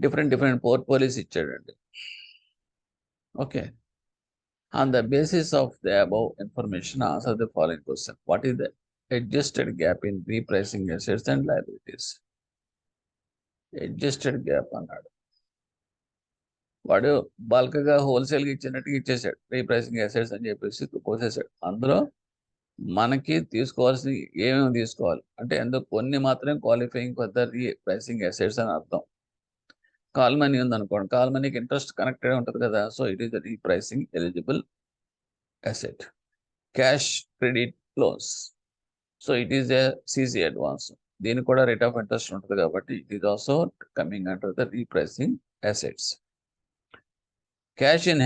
Different portfolios ఇచ్చాడండి. Okay. On the basis of the above information, answer the following question. What is the adjusted gap in repricing assets and liabilities? Adjusted gap అన్నాడు. వాడు బల్క్గా హోల్సేల్గా ఇచ్చినట్టుగా ఇచ్చేసాడు రీప్రైసింగ్ assets అని చెప్పేసి పోసేసాడు. అందులో మనకి తీసుకోవాల్సిన ఏమేమి తీసుకోవాలి అంటే ఎందుకు కొన్ని మాత్రమే qualifying for the repricing assets అని అర్థం. కాల్ మనీ ఉంది అనుకోండి, కాల్ మనీకి ఇంట్రెస్ట్ కనెక్టెడ్ ఉంటుంది కదా, so it is the repricing eligible asset. Cash credit loans, so it is a CC advance, దీనికి కూడా రేట్ ఆఫ్ ఇంట్రెస్ట్ ఉంటుంది కాబట్టి it is also coming under the repricing assets. Cash in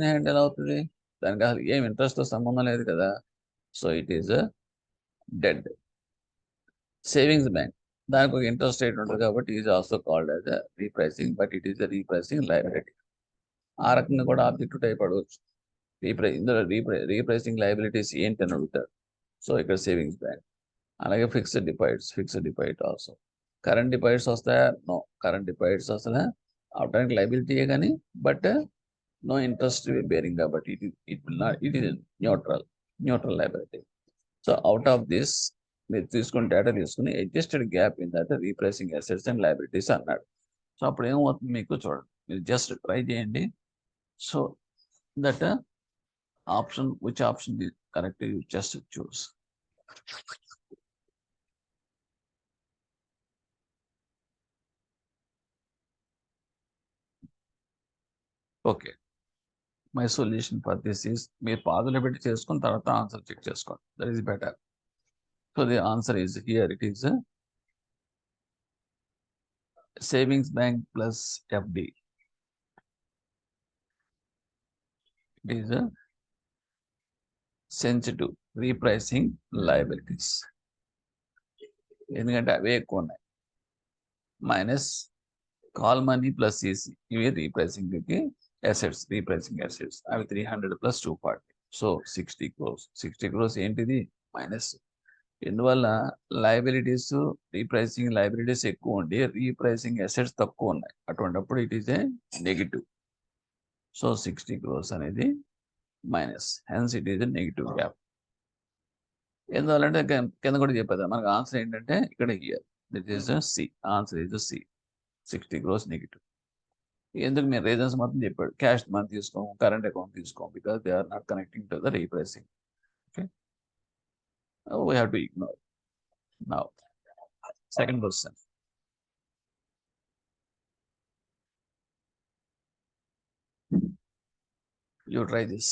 hand ఎలా అవుతుంది, దానికి అసలు ఏం ఇంట్రెస్ట్ సంబంధం లేదు కదా, so it is dead. Savings bank, దానికి ఒక ఇంట్రెస్ట్ రేట్ ఉంటుంది కాబట్టి is also called as repricing, but it is the repricing liability. ఆ రకంగా కూడా ఆబ్జెక్టివ్ టైప్ అడవచ్చు. ఇందులో రీప్రైసింగ్ లయబిలిటీస్ ఏంటి అని అడుగుతాడు. సో ఇక్కడ సేవింగ్స్ బ్యాంక్. అలాగే fixed deposit also. Current deposits వస్తాయా? నో, కరెంట్ డిపాజిట్స్ అసలు అవడానికి లయబిలిటీయే కానీ బట్ నో ఇంట్రెస్ట్ బేరింగ్ కాబట్టి it is neutral liability. So out of this మీరు తీసుకుని డేటా తీసుకుని adjusted gap in that repricing assets and liabilities అన్నాడు. సో అప్పుడు ఏమవుతుంది మీకు చూడండి, మీరు జస్ట్ ట్రై చేయండి. So that option, which option is correct, you just choose. Okay, my solution for this is మీరు పాదులు పెట్టి చేసుకుని తర్వాత ఆన్సర్ చెక్ చేసుకోండి, that is better. So the answer is here, it is savings bank plus FD. It is a sensitive repricing liabilities, ఎందుకంటే అవే ఎక్కువ ఉన్నాయి. Minus call money plus CC, ఇవి రీప్రైసింగ్ అసెట్స్, అవి 300 ప్లస్ 240, సో 60 crores. 60 crores ఏంటిది minus. ఎందువల్ల liabilities, repricing liabilities ఎక్కువ ఉండి రీప్రైసింగ్ అసెట్స్ తక్కువ ఉన్నాయి, అటువంటిప్పుడు it is a negative. So 60 crores అనేది minus, hence it is a negative gap. ఎందువల్లంటే కింద కూడా చెప్పేదా మనకు ఆన్సర్ ఏంటంటే ఇక్కడ here it is C, answer is C, 60 crores negative. ఎందుకు మీరు రీజన్స్ మాత్రం చెప్పాడు, క్యాష్ మనం తీసుకోము, కరెంట్ అకౌంట్ తీసుకోము, because they are not connecting to the repricing. Okay, we have to ignore. Now second question, you try this.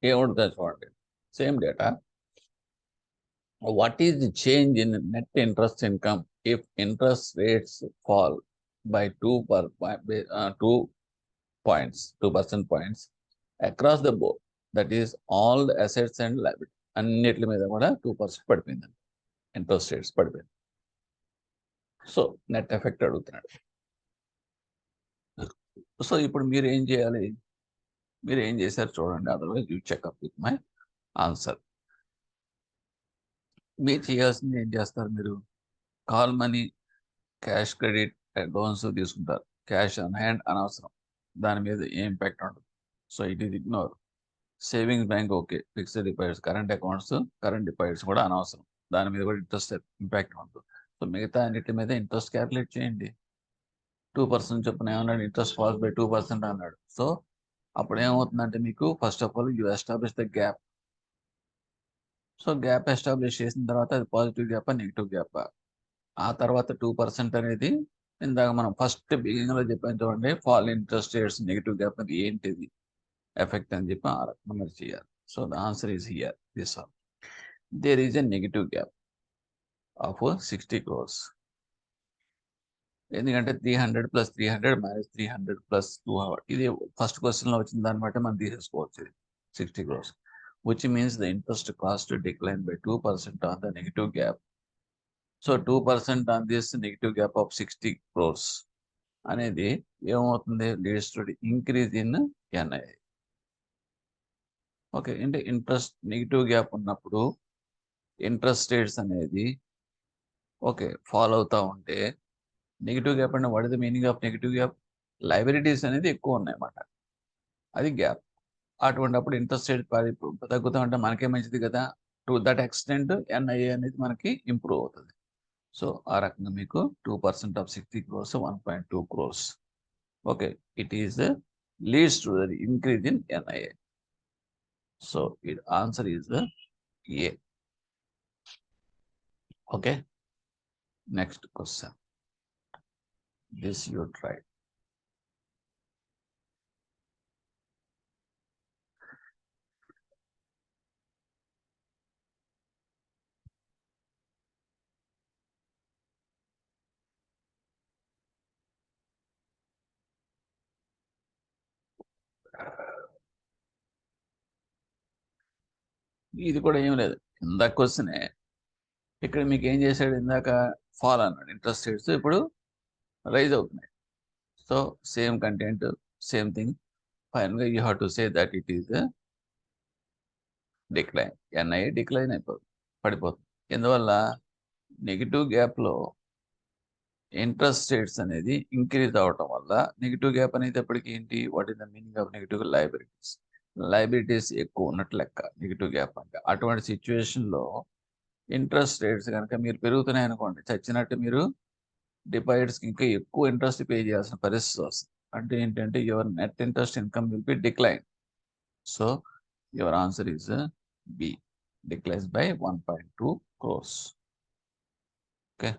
ఏముంటుందో చూడండి, same data what is the change in net interest income if interest rates fall by 2 points, 2% points across the board? That is all the assets and liability. అన్నిటి మీద కూడా 2% పడిపోయింది, interest rates పడిపోయింది. So net effect అడుగుతున్నాడు. So ఇప్పుడు మీరు ఏం చేయాలి? మీరు ఏం చేశారు చూడండి, otherwise you checkup with my answer. మీరు చేయాల్సింది ఏం చేస్తారు? మీరు call money, cash, credit, loans తీసుకుంటారు. క్యాష్ ఆన్ హ్యాండ్ అనవసరం, దాని మీద ఏ ఇంపాక్ట్ ఉండదు. So it is ignore. Savings bank okay, fixed deposits, current accounts, current deposits కూడా అనవసరం, దాని మీద కూడా ఇంట్రెస్ట్ ఇంపాక్ట్ ఉండదు. సో మిగతా అన్నిటి మీద ఇంట్రెస్ట్ క్యాల్కులేట్ చేయండి. 2% చొప్పున ఏమన్నాడు? ఇంట్రెస్ట్ ఫాల్స్ బై 2% అన్నాడు. సో అప్పుడు ఏమవుతుందంటే మీకు first of all you establish the gap. So gap establish చేసిన తర్వాత అది పాజిటివ్ గ్యాపా, నెగిటివ్ గ్యాపా? ఆ తర్వాత 2% అనేది ఇందాక మనం ఫస్ట్ బిగినింగ్ లో చెప్పాను చూడండి, fall interest rates negative gap అది ఏంటిది ఎఫెక్ట్ అని చెప్పి ఆ రకంగా మీరు చేయాలి. So the answer is here, this all. There is a negative gap of 60 crores. ఎందుకంటే 300 + 300 - 300 + 200, ఇది ఫస్ట్ క్వశ్చన్ లో వచ్చిన దాన్ని బట్టి మనం తీసేసుకోవచ్చు. ఇది 60 crores, which means the interest cost declined by 2% on the negative gap. So 2% on this negative gap of 60 crores అనేది ఏమవుతుంది? Leads to increase in NI. Okay, అంటే ఇంట్రెస్ట్ నెగిటివ్ గ్యాప్ ఉన్నప్పుడు ఇంట్రెస్ట్ రేట్స్ అనేది ఓకే ఫాలో అవుతూ ఉంటే, negative gap అంటే what is the meaning of negative gap? Liabilities అనేది ఎక్కువ ఉన్నాయన్నమాట, అది గ్యాప్. అటువంటిప్పుడు ఇంట్రెస్ట్ రేట్ తగ్గుతూ ఉంటే మనకే మంచిది కదా. టు దట్ ఎక్స్టెంట్ ఎన్ఐఏ అనేది మనకి ఇంప్రూవ్ అవుతుంది. సో ఆ రకంగా మీకు 2% of 60 crores 1.2 crores. Okay, it is leads to the increase in NIA. So it answer is the A. Okay, next question. This you try. ఇది కూడా ఏం లేదు, ఇందాక క్వశ్చనే. ఇక్కడ మీకు ఏం చేశాడు? ఇందాక ఫాల్ అన్నాడు ఇంట్రెస్ట్ రేట్స్, ఇప్పుడు రైజ్ అవుతున్నాయి. So same content, same thing. ఫైనల్గా you have to say that it is decline. NIA decline అయిపోతుంది, పడిపోతుంది. ఎందువల్ల? నెగిటివ్ గ్యాప్లో ఇంట్రెస్ట్ రేట్స్ అనేది ఇంక్రీజ్ అవటం వల్ల. నెగిటివ్ గ్యాప్ అనేది ఎప్పటికీ ఏంటి? What is the meaning of negative? Liabilities. Liabilities ఎక్కువ ఉన్నట్టు లెక్క నెగిటివ్ గ్యాప్ అంటే. అటువంటి సిచ్యువేషన్లో ఇంట్రెస్ట్ రేట్స్ కనుక మీరు పెరుగుతున్నాయి అనుకోండి, చచ్చినట్టు మీరు డిపాజిట్స్కి ఇంకా ఎక్కువ ఇంట్రెస్ట్ పే చేయాల్సిన పరిస్థితి వస్తుంది. అంటే ఏంటంటే your net interest income will be decline. So your answer is B, declines by 1.2 crores. Okay,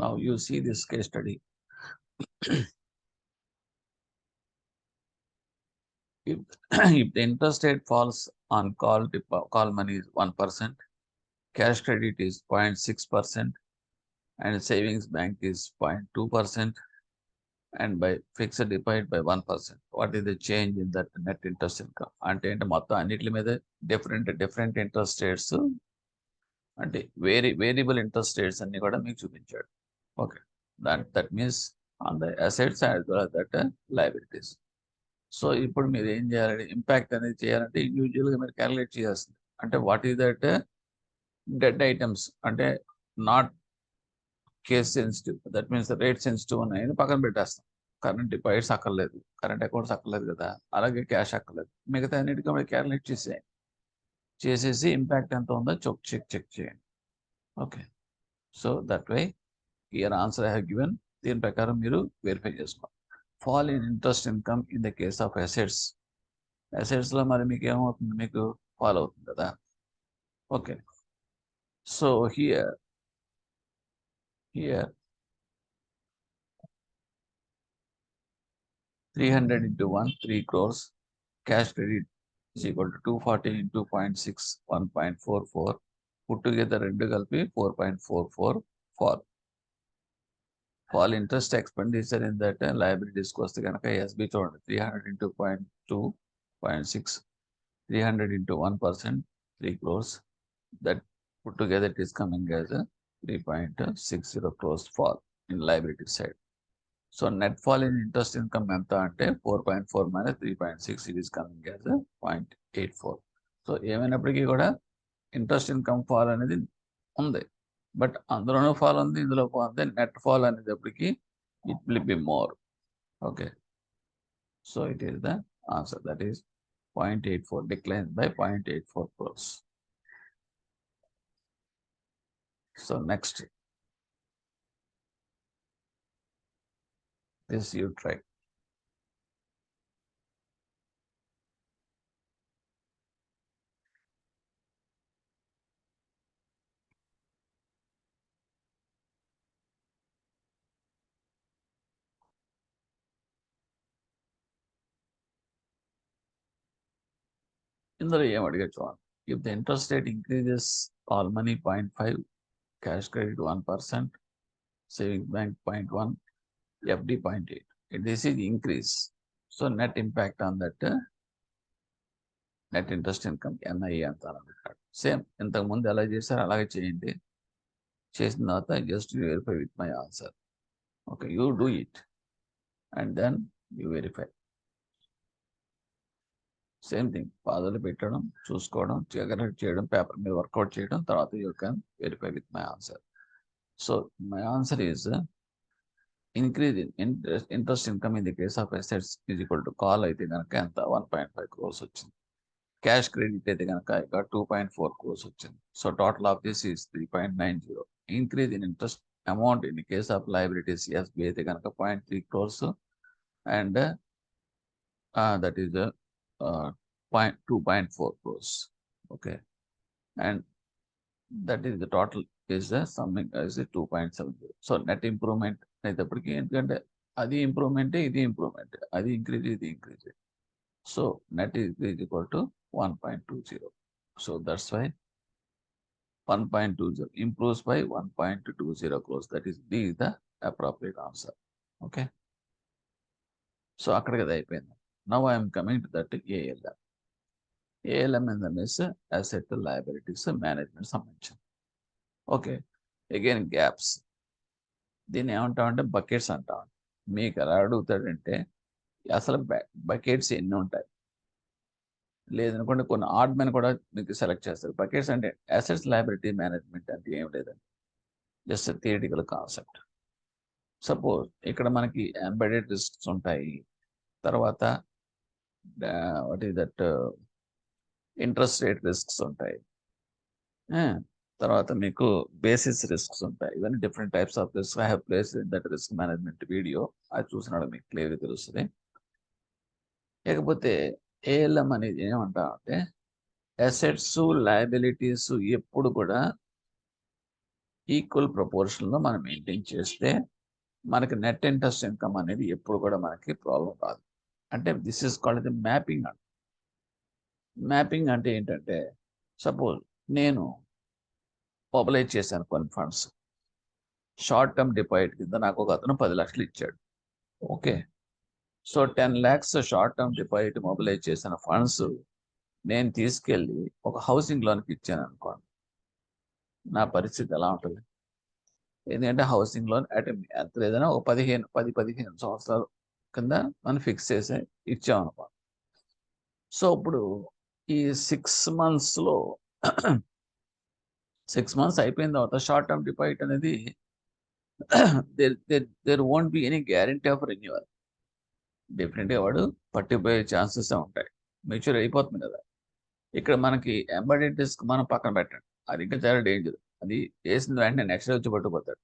now you see this case study. if, if the interest rate falls on call money is 1%, cash credit is 0.6%, and savings bank is 0.2%, and by fixed deposit by 1%. What is the change in that net interest income? అంటే మొత్తం అన్నిటి మీద different interest rates, అంటే variable interest rates అన్ని కూడా మీకు చూపించాడు. Okay, that means on the assets as well as that liabilities. So ఇప్పుడు మీరు ఏం చేయాలంటే ఇంపాక్ట్ అనేది చేయాలంటే ఇండివిజువల్గా మీరు క్యాలిక్యులేట్ చేయాల్సింది. అంటే what is that dead items, అంటే not case sensitive, that means rate sensitive ఉన్నాయని పక్కన పెట్టేస్తాం. కరెంట్ డిపాజిట్స్ అక్కర్లేదు, కరెంట్ అకౌంట్స్ అక్కర్లేదు కదా, అలాగే క్యాష్ అక్కర్లేదు. మిగతా అన్నిటికీ మీరు క్యాలిక్యులేట్ చేసేసి ఇంపాక్ట్ ఎంత ఉందో చెక్ చేయండి. Okay, so that why here answer I have given. దీని ప్రకారం మీరు వెరిఫై చేసుకోండి. Fall in interest income in the case of assets. అసెట్స్లో మరి మీకు ఏమవుతుంది? మీకు ఫాల్ అవుతుంది కదా. Okay, so here 300 into 1, 3 crores. cash credit is equal to 240 into 0.6, 1.44. Put together రెండు కలిపి 4.44 fall interest expenditure in that liabilities cost కనుక ఎస్బి చూడండి 300 into 0.2, 0.6, 300 into 1%, 3 crores. That put together it is coming as a 3.60 crores fall in liability side. So net fall in interest income ఎంత అంటే 4.4 minus 3.6, it is coming as a 0.84. So ఏమైనప్పటికీ కూడా interest income fall అనేది ఉంది, but అందులోనూ fall ఉంది, ఇందులో fall ఉంది. నెట్ ఫాల్ అనేటప్పటికి it will be more. Okay, so it is the answer, that is 0.84, decline by 0.84 crores. So next, this you try. ఇందులో ఏం అడిగా చూడండి. If the interest rate increases, all money 0.5, cash credit 1%, savings bank 0.1, FD 0.8. This is increase. So net impact on that net interest income NIE అంటారు. Same ఇంతకుముందు ఎలా చేశారు అలాగే చేయండి. చేసిన తర్వాత just verify with my answer. Okay, you do it and then you verify. Same thing, పాదాలు పెట్టడం, చూసుకోవడం, చేయడం, పేపర్ మీద వర్కౌట్ చేయడం, తర్వాత you can verify with my answer. So my answer is increase in interest income in the case of assets is equal to call అయితే కనుక ఎంత 1.5 crores వచ్చింది. క్యాష్ క్రెడిట్ అయితే కనుక ఇక 2.4 crores వచ్చింది. So total of this is 3.90. Increase in interest amount in case of liabilities SB అయితే కనుక 0.3 crores and that is 2.4 crores. Okay, and that is the total is the summing is 2.70. So net improvement అయినప్పటికీ, ఎందుకంటే అది ఇంప్రూవ్మెంటే, ఇది improvement, అది increase, ఇది increase. So net is equal to 1.20. So that's why 1.20 improves by 1.20 crores. That is D is the appropriate answer. Okay. So అక్కడికి అది అయిపోయింది. Now I'm coming to that ALM. ALM is asset liabilities management సంబంధించింది. Okay, again gaps. దీన్ని ఏమంటామంటే buckets అంటాం. మీకు ఎలా అడుగుతాడంటే అసలు బకెట్స్ ఎన్ని ఉంటాయి, లేదనుకోండి కొన్ని ఆడ్ మెన్ కూడా మీకు సెలెక్ట్ చేస్తారు. బకెట్స్ అంటే అసెట్స్ లయబిలిటీ మేనేజ్మెంట్ అంటే ఏం లేదండి, జస్ట్ థియరిటికల్ కాన్సెప్ట్. సపోజ్ ఇక్కడ మనకి ఎంబెడెడ్ రిస్క్స్ ఉంటాయి, తర్వాత what is that interest rate risks ఉంటాయి, తర్వాత మీకు బేసిస్ రిస్క్స్ ఉంటాయి. ఇవన్నీ different types of risk. I have place in that risk management video, అది చూసినాడు మీకు క్లియర్గా తెలుస్తుంది. లేకపోతే ALM అనేది ఏమంటామంటే అసెట్స్ లయబిలిటీస్ ఎప్పుడు కూడా ఈక్వల్ ప్రపోర్షన్లో మనం మెయింటైన్ చేస్తే మనకి నెట్ ఇంట్రెస్ట్ ఇన్కమ్ అనేది ఎప్పుడు కూడా మనకి ప్రాబ్లం రాదు. అంటే this is called the mapping. Mapping అంటే ఏంటంటే, సపోజ్ నేను మొబిలైజ్ చేశాను కొన్ని ఫండ్స్, షార్ట్ టర్మ్ డిపాజిట్ కింద నాకు ఒక అతను 10 లక్షలు ఇచ్చాడు. Okay, so 10 lakhs short term deposit mobilize చేసిన ఫండ్స్ నేను తీసుకెళ్ళి ఒక హౌసింగ్ లోన్కి ఇచ్చాను అనుకోండి, నా పరిస్థితి ఎలా ఉంటుంది? ఎందుకంటే హౌసింగ్ లోన్ ఎంత లేదన్నా ఒక 10-15 సంవత్సరాలు కింద మనం ఫిక్స్ చేసి ఇచ్చామనుకోండి. సో ఇప్పుడు ఈ 6 monthsలో 6 months అయిపోయిన తర్వాత షార్ట్ టర్మ్ డిపాజిట్ అనేది there won't be any guarantee of renewal. డెఫినెట్గా వాడు పట్టిపోయే ఛాన్సెస్ ఉంటాయి, మెచ్యూర్ అయిపోతుంది కదా. ఇక్కడ మనకి ఎంబెడెడ్ రిస్క్ మనం పక్కన పెట్టండి, అది ఇంకా చాలా డేంజర్. అది వేసిన వెంటనే నెక్స్ట్ వచ్చి పట్టుకుపోతాడు.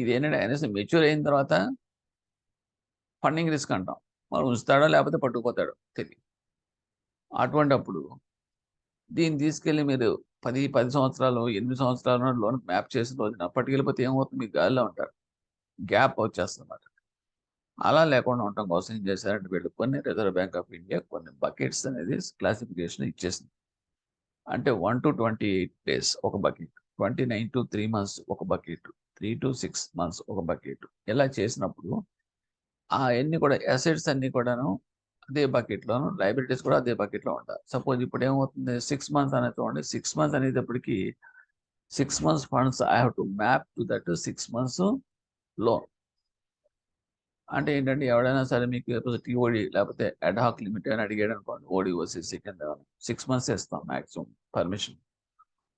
ఇది ఏంటంటే అనేసి మెచ్యూర్ అయిన తర్వాత ఫండింగ్ రిస్క్ అంటాం. వాడు ఉంచుతాడో లేకపోతే పట్టుకుపోతాడో తెలియదు. అటువంటి అప్పుడు దీన్ని తీసుకెళ్ళి మీరు 10 సంవత్సరాలు 8 సంవత్సరాలు లోన్ మ్యాప్ చేసిన రోజున పట్టుకెళ్ళిపోతే ఏమవుతుంది? మీకు గాలిలో ఉంటారు, గ్యాప్ వచ్చేస్తుంది అన్నమాట. అలా లేకుండా ఉండటం కోసం ఏం చేశారంటే వీళ్ళు కొన్ని రిజర్వ్ బ్యాంక్ ఆఫ్ ఇండియా కొన్ని బకెట్స్ అనేది క్లాసిఫికేషన్ ఇచ్చేసింది. అంటే 1 to 28 days ఒక బకెట్, 29 to 3 months ఒక బకెట్, 3 to 6 months ఒక బకెట్. ఇలా చేసినప్పుడు అన్ని కూడా అసెట్స్ అన్ని కూడాను అదే బకెట్లోను, లైబిలిటీస్ కూడా అదే బకెట్లో ఉంటాయి. సపోజ్ ఇప్పుడు ఏమవుతుంది 6 months అనేది చూడండి, 6 months అనేటప్పటికి 6 months funds I have to map to that 6 months loan. అంటే ఏంటంటే ఎవడైనా సరే మీకు టీఓడి లేకపోతే అడ్హాక్ లిమిట్ అని అడిగాడు అనుకోండి, ఓడిఓసిసి కింద 6 months ఇస్తాం మ్యాక్సిమం పర్మిషన్.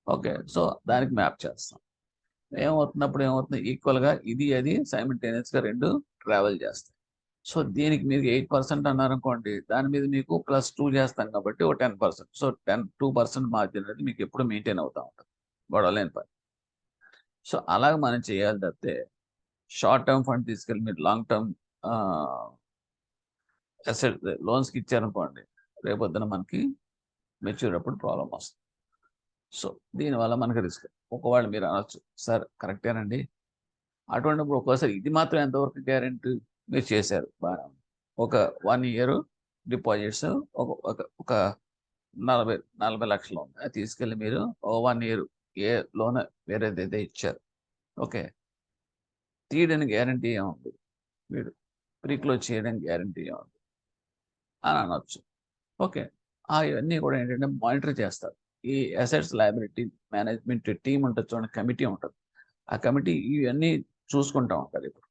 ఓకే, సో దానికి మ్యాప్ చేస్తాం. ఏమవుతున్నప్పుడు ఏమవుతుంది ఈక్వల్గా ఇది అది సైమిల్టేనియస్గా రెండు ట్రావెల్ చేస్తాయి. సో దీనికి మీరు 8% అన్నారనుకోండి, దాని మీద మీకు +2 చేస్తాం కాబట్టి ఒక 10%. సో 2% మార్జిన్ అనేది మీకు ఎప్పుడు మెయింటైన్ అవుతూ ఉంటుంది, గొడవలేని పని. సో అలాగ మనం చేయాలి తప్పితే షార్ట్ టర్మ్ ఫండ్ తీసుకెళ్ళి మీరు లాంగ్ టర్మ్ అసెట్ లోన్స్కి ఇచ్చారనుకోండి, రేపొద్దున మనకి మెచ్యూర్ అప్పుడు ప్రాబ్లం వస్తుంది. సో దీనివల్ల మనకి రిస్క్. ఒకవేళ మీరు అనొచ్చు, సార్ కరెక్టేనండి, అటువంటిప్పుడు ఒక్కోసారి ఇది మాత్రం ఎంతవరకు గ్యారెంటీ మీరు చేశారు బాగా, ఒక 1 year డిపాజిట్స్ ఒక 40 లక్షలు ఉంది, అది తీసుకెళ్ళి మీరు 1 year ఏ లోన్ వేరేదైతే ఇచ్చారు, ఓకే, తీయడానికి గ్యారంటీ ఏముంది, మీరు ప్రీక్లోజ్ చేయడానికి గ్యారంటీ ఏముంది అని అనొచ్చు. ఓకే, ఇవన్నీ కూడా ఏంటంటే మానిటర్ చేస్తారు. ఈ అసెట్స్ లయబిలిటీ మేనేజ్మెంట్ టీం ఉంటుంది చూడండి, కమిటీ ఉంటుంది. ఆ కమిటీ ఇవన్నీ చూసుకుంటూ ఉంటారు. ఇప్పుడు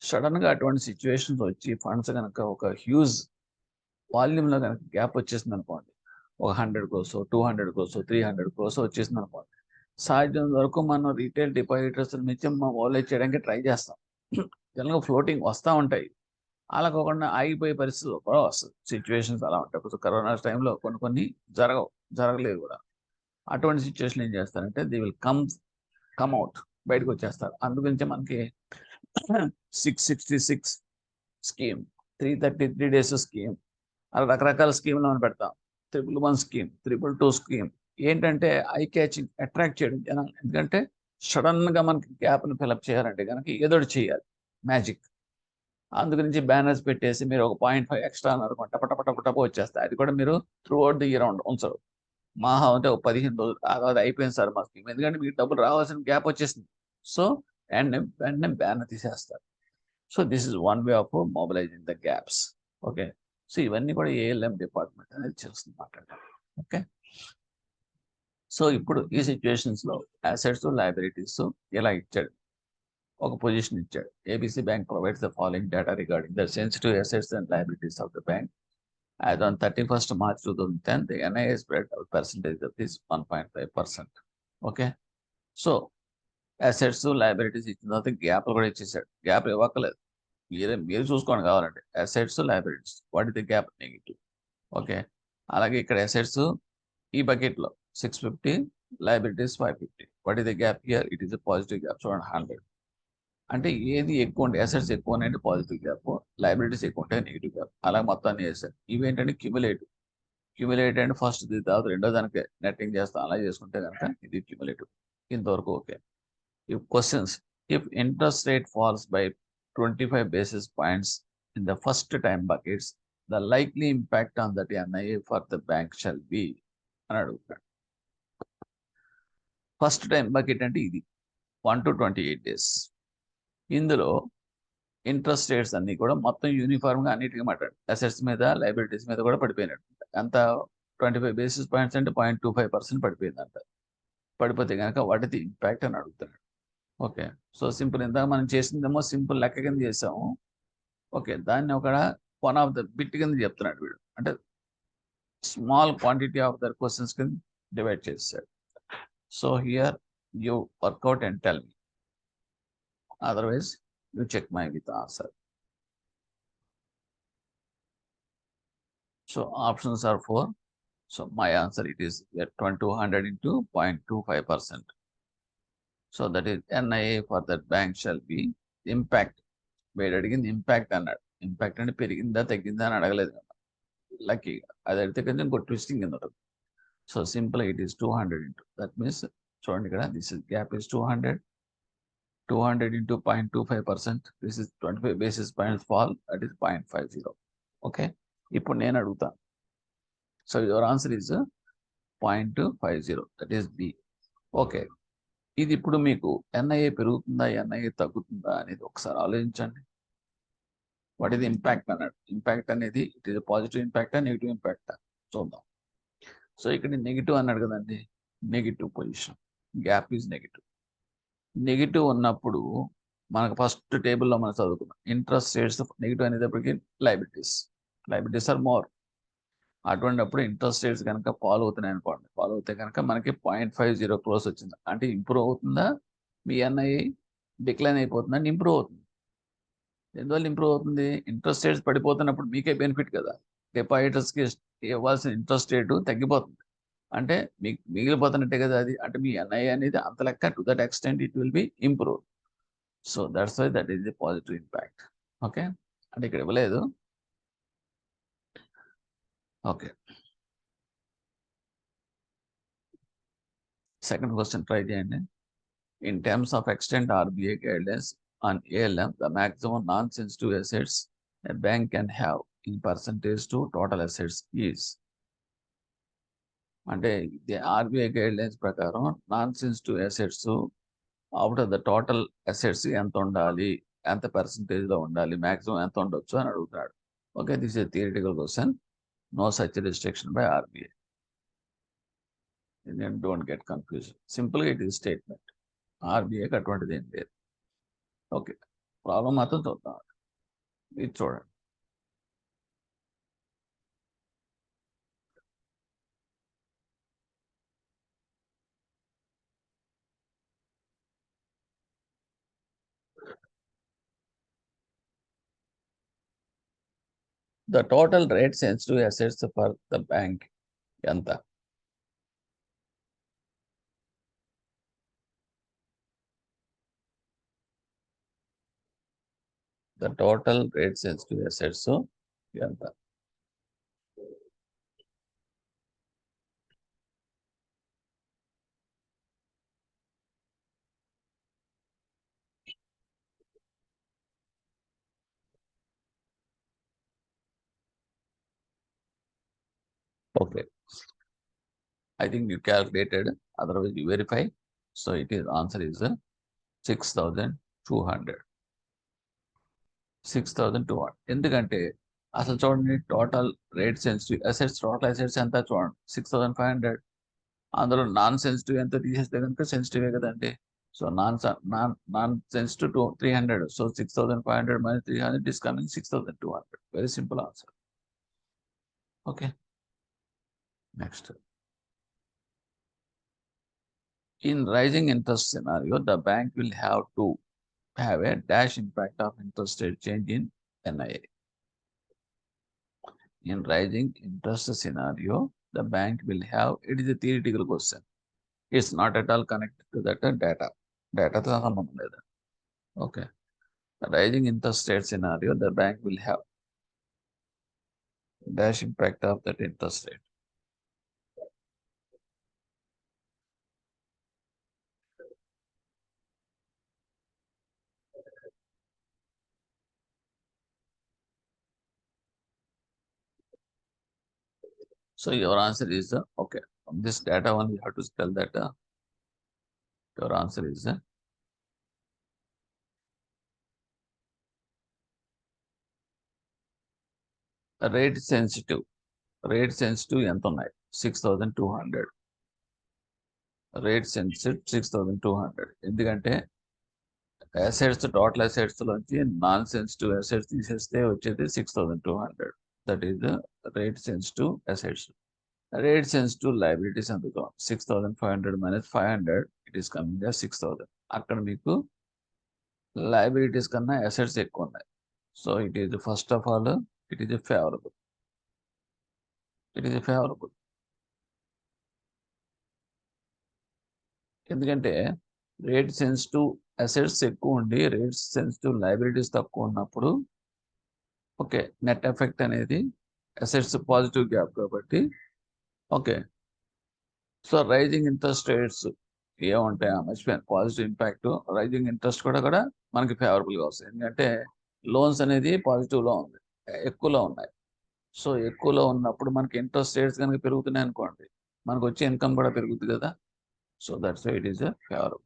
సడన్గా అటువంటి సిచ్యువేషన్స్ వచ్చి ఫండ్స్ కనుక ఒక హ్యూజ్ వాల్యూమ్లో కనుక గ్యాప్ వచ్చేసింది అనుకోండి, ఒక 100 crores 200 crores 300 crores వచ్చేసింది అనుకోండి, సాధ్యం వరకు మనం రీటైల్ డిపాజిటర్స్ నుంచి మొబైలైజ్ చేయడానికి ట్రై చేస్తాం. జనరల్గా ఫ్లోటింగ్ వస్తూ ఉంటాయి, అలా కాకుండా ఆగిపోయే పరిస్థితులు కూడా వస్తుంది. సిచ్యువేషన్స్ అలా ఉంటాయి. ఇప్పుడు కరోనా టైంలో కొన్ని జరగలేదు కూడా. అటువంటి సిచ్యువేషన్ ఏం చేస్తారంటే దే విల్ కమ్ అవుట్, బయటకు వచ్చేస్తారు. అందుగురించి మనకి 666 స్కీమ్, 333 days స్కీమ్, అలా రకరకాల స్కీమ్లు మనం పెడతాం. 111 స్కీమ్, 222 స్కీమ్. ఏంటంటే ఐ క్యాచింగ్, అట్రాక్ట్ చేయడం జనాలు. ఎందుకంటే సడన్గా మనకి గ్యాప్ని ఫిలప్ చేయాలంటే కనుక ఏదో చేయాలి, మ్యాజిక్. అందుగురించి బ్యానర్స్ పెట్టేసి మీరు ఒక 0.5 ఎక్స్ట్రా అన్నారు, టపటపటపటప వచ్చేస్తాయి. అది కూడా మీరు త్రూ అవుట్ ది ఇయర్ ఉంచరు. మహా అంటే ఒక 15 రోజులు అది అయిపోయింది సార్ మా స్కీమ్, ఎందుకంటే మీకు డబ్బులు రావాల్సిన గ్యాప్ వచ్చేసింది. సో వెంటనే బ్యానర్ తీసేస్తారు. So this is one way of mobilising the gaps. Okay, so ఇవన్నీ కూడా ఏఎల్ఎం డిపార్ట్మెంట్ అనేది చేస్తుంది మాట్లాడాలి. ఓకే, సో ఇప్పుడు ఈ సిచ్యువేషన్స్లో అసెట్స్ లయబిలిటీస్ ఎలా ఇచ్చాడు, ఒక పొజిషన్ ఇచ్చాడు. ABC bank provides the following data regarding the sensitive assets and liabilities of the bank. As on 31st March 2010, the NIA spread out percentage of this 1.5%. Okay, so assets liabilities ఇచ్చిన తర్వాత గ్యాప్లు కూడా ఇచ్చేసాడు. Gap ఇవ్వక్కలేదు, మీరు చూసుకోండి కావాలంటే. Assets liabilities, what is the gap? Negative. Okay, అలాగే ఇక్కడ assets ఈ బకెట్లో 650, liabilities 550. What is the gap here? It is a positive gap. చూడండి 100. అంటే ఏది ఎక్కువ ఉంటే అసెట్స్ ఎక్కువ ఉన్నాయంటే పాజిటివ్ గ్యాప్, లయబిలిటీస్ ఎక్కువ ఉంటాయి నెగిటివ్ గ్యాప్. అలా మొత్తాన్ని చేశారు. ఇవేంటంటే క్యుములేటివ్ అంటే ఫస్ట్ తర్వాత రెండో దానికి నెట్టింగ్ చేస్తాం. అలా చేసుకుంటే కనుక ఇది క్యుములేటివ్. ఇంతవరకు okay. If questions, if interest rate falls by 25 basis points in the first time buckets, the likely impact on that NIA for the bank shall be అని అడుగుతాడు. ఫస్ట్ టైం బకెట్ అంటే ఇది 1 to 28 days. ఇందులో interest rates అన్ని కూడా మొత్తం యూనిఫామ్గా అన్నిటికీ మాట్లాడు, అసెట్స్ మీద లయబిలిటీస్ మీద కూడా పడిపోయినట్టు. అంత 25 basis points అంటే 0.25% పడిపోయిందంట. పడిపోతే కనుక వాట్ ఇస్ ది ఇంపాక్ట్ అని అడుగుతున్నాడు. Okay, so simple. ఇందాక మనం చేసిందేమో సింపుల్ లెక్క కింద చేసాము. ఓకే, దాన్ని ఒక వన్ ఆఫ్ ద బిట్ కింద చెప్తున్నాడు వీడు, అంటే small quantity of the questions కింద డివైడ్ చేశాడు. So here you work out and tell me, otherwise you check my with answer. So options are 4. So my answer it is 200 into 0.25%. So that is NIA for that bank shall be impact. వీడు అడిగింది impact అన్నాడు. Impact అంటే పెరిగిందా తగ్గిందా అని అడగలేదు కదా, లక్కీగా. అది అడిగితే కొంచెం ఇంకో ట్విస్టింగ్ కింద ఉంటుంది. So simple it is 200 into, that means చూడండి ఇక్కడ this is gap is 200, 200 into 0.25%. This is 25 basis points fall. That is 0.50. Okay. ఇప్పుడు నేను అడుగుతాను. So your answer is 0.50. That is B. Okay. ఇది ఇప్పుడు మీకు ఎన్ఐఏ పెరుగుతుందా ఎన్ఐఏ తగ్గుతుందా అనేది ఒకసారి ఆలోచించండి. వాట్ ఇది ఇంపాక్ట్ అన్నాడు. ఇంపాక్ట్ అనేది ఇట్ ఈస్ పాజిటివ్ ఇంపాక్టా నెగిటివ్ ఇంపాక్టా చూద్దాం. సో ఇక్కడ నెగిటివ్ అన్నాడు కదండి. Negative position, gap is negative. Negative ఉన్నప్పుడు మనకు ఫస్ట్ టేబుల్లో మనం చదువుకున్నాం ఇంట్రెస్ట్ రేట్స్ నెగిటివ్ అనేటప్పటికి లైబిలిటీస్ ఆర్ మోర్. అటువంటిప్పుడు ఇంట్రెస్ట్ రేట్స్ కనుక ఫాలో అవుతున్నాయి అనుకోండి, ఫాలో అవుతే కనుక మనకి 0.50 క్లోజ్ వచ్చింది అంటే ఇంప్రూవ్ అవుతుందా, మీ ఎన్ఐ డిక్లైన్ అయిపోతుందా అంటే ఇంప్రూవ్ అవుతుంది. ఎందువల్ల ఇంప్రూవ్ అవుతుంది? ఇంట్రెస్ట్ రేట్స్ పడిపోతున్నప్పుడు మీకే బెనిఫిట్ కదా. డిపాజిటర్స్కి ఇవ్వాల్సిన ఇంట్రెస్ట్ రేటు తగ్గిపోతుంది అంటే మీకు మిగిలిపోతున్నట్టే కదా అది. అంటే మీ ఎన్ఐ అనేది అంత లెక్క to that extent it will be improve. So that's why that is the positive impact. Okay, అంటే ఇక్కడ ఇవ్వలేదు. ఓకే, సెకండ్ క్వశ్చన్ ట్రై చేయండి. In terms of extent RBI guidelines on ALM, the maximum non-sensitive assets a bank can have in percentage to total assets is. అంటే RBI guidelines ప్రకారం non sensitive assets out of the total assets ఎంత ఉండాలి, ఎంత పర్సంటేజ్లో ఉండాలి, maximum ఎంత ఉండొచ్చు అని అడుగుతాడు. Okay, this is theoretical question. No such restriction by RBI. Don't get confusion. సింపుల్గా ఇట్ ఈస్ స్టేట్మెంట్. ఆర్బీఐకి అటువంటిది ఏం లేదు. ఓకే, ప్రాబ్లం మాత్రం చూద్దాం. ఇది చూడండి. The total rate sensitive assets for the bank ఎంత? The total rate sensitive assets ఎంత? Okay, I think you calculated, otherwise you verify. So it is answer is 6,200. 6,200. ఎందుకంటే అసలు చూడండి, total rate sensitive assets, total assets ఎంత చూడండి 6,500. అందులో non sensitive ఎంత తీసేస్తే కనుక సెన్సిటివే కదండి. So non sensitive 300. So 6,500 minus 300 is coming 6,200. Very simple answer. Okay. Next. In rising interest scenario, the bank will have to have a dash impact of interest rate change in NIA. In rising interest scenario, the bank will have, it is a theoretical question. It's not at all connected to that data. Data to సంబంధం లేదు. Okay. The rising interest rate scenario, the bank will have dash impact of that interest rate. So your answer is okay. From this data one, you have to tell that your answer is rate sensitive. Rate sensitive ఎంత ఉన్నాయి? 6,200. Rate sensitive 6,200. ఎందుకంటే assets, total assets లోంచి non sensitive assets తీసేస్తే వచ్చేది 6,200. That is rate sensitive assets. Rate sensitive liabilities అందుకో 6,500 minus 500, it is coming 6,000. అక్కడ మీకు liabilities కన్నా అసెట్స్ ఎక్కువ ఉన్నాయి. So it is first of all it is favourable. ఎందుకంటే రేట్ సెన్సిటివ్ అసెట్స్ ఎక్కువ ఉండి రేట్ సెన్సిటివ్ లైబిలిటీస్ తక్కువ ఉన్నప్పుడు ఓకే నెట్ ఎఫెక్ట్ అనేది అసెట్స్ పాజిటివ్ గ్యాప్ కాబట్టి okay. So rising interest rates ఏముంటాయి మర్చిపోయాను, పాజిటివ్ ఇంపాక్ట్ రైజింగ్ ఇంట్రెస్ట్ కూడా మనకి ఫేవరబుల్గా వస్తాయి. ఎందుకంటే లోన్స్ అనేది పాజిటివ్లో ఉంది, ఎక్కువలో ఉన్నాయి. సో ఎక్కువలో ఉన్నప్పుడు మనకి ఇంట్రెస్ట్ రేట్స్ కనుక పెరుగుతున్నాయి అనుకోండి, మనకు వచ్చే ఇన్కమ్ కూడా పెరుగుతుంది కదా. So that's why it is favourable.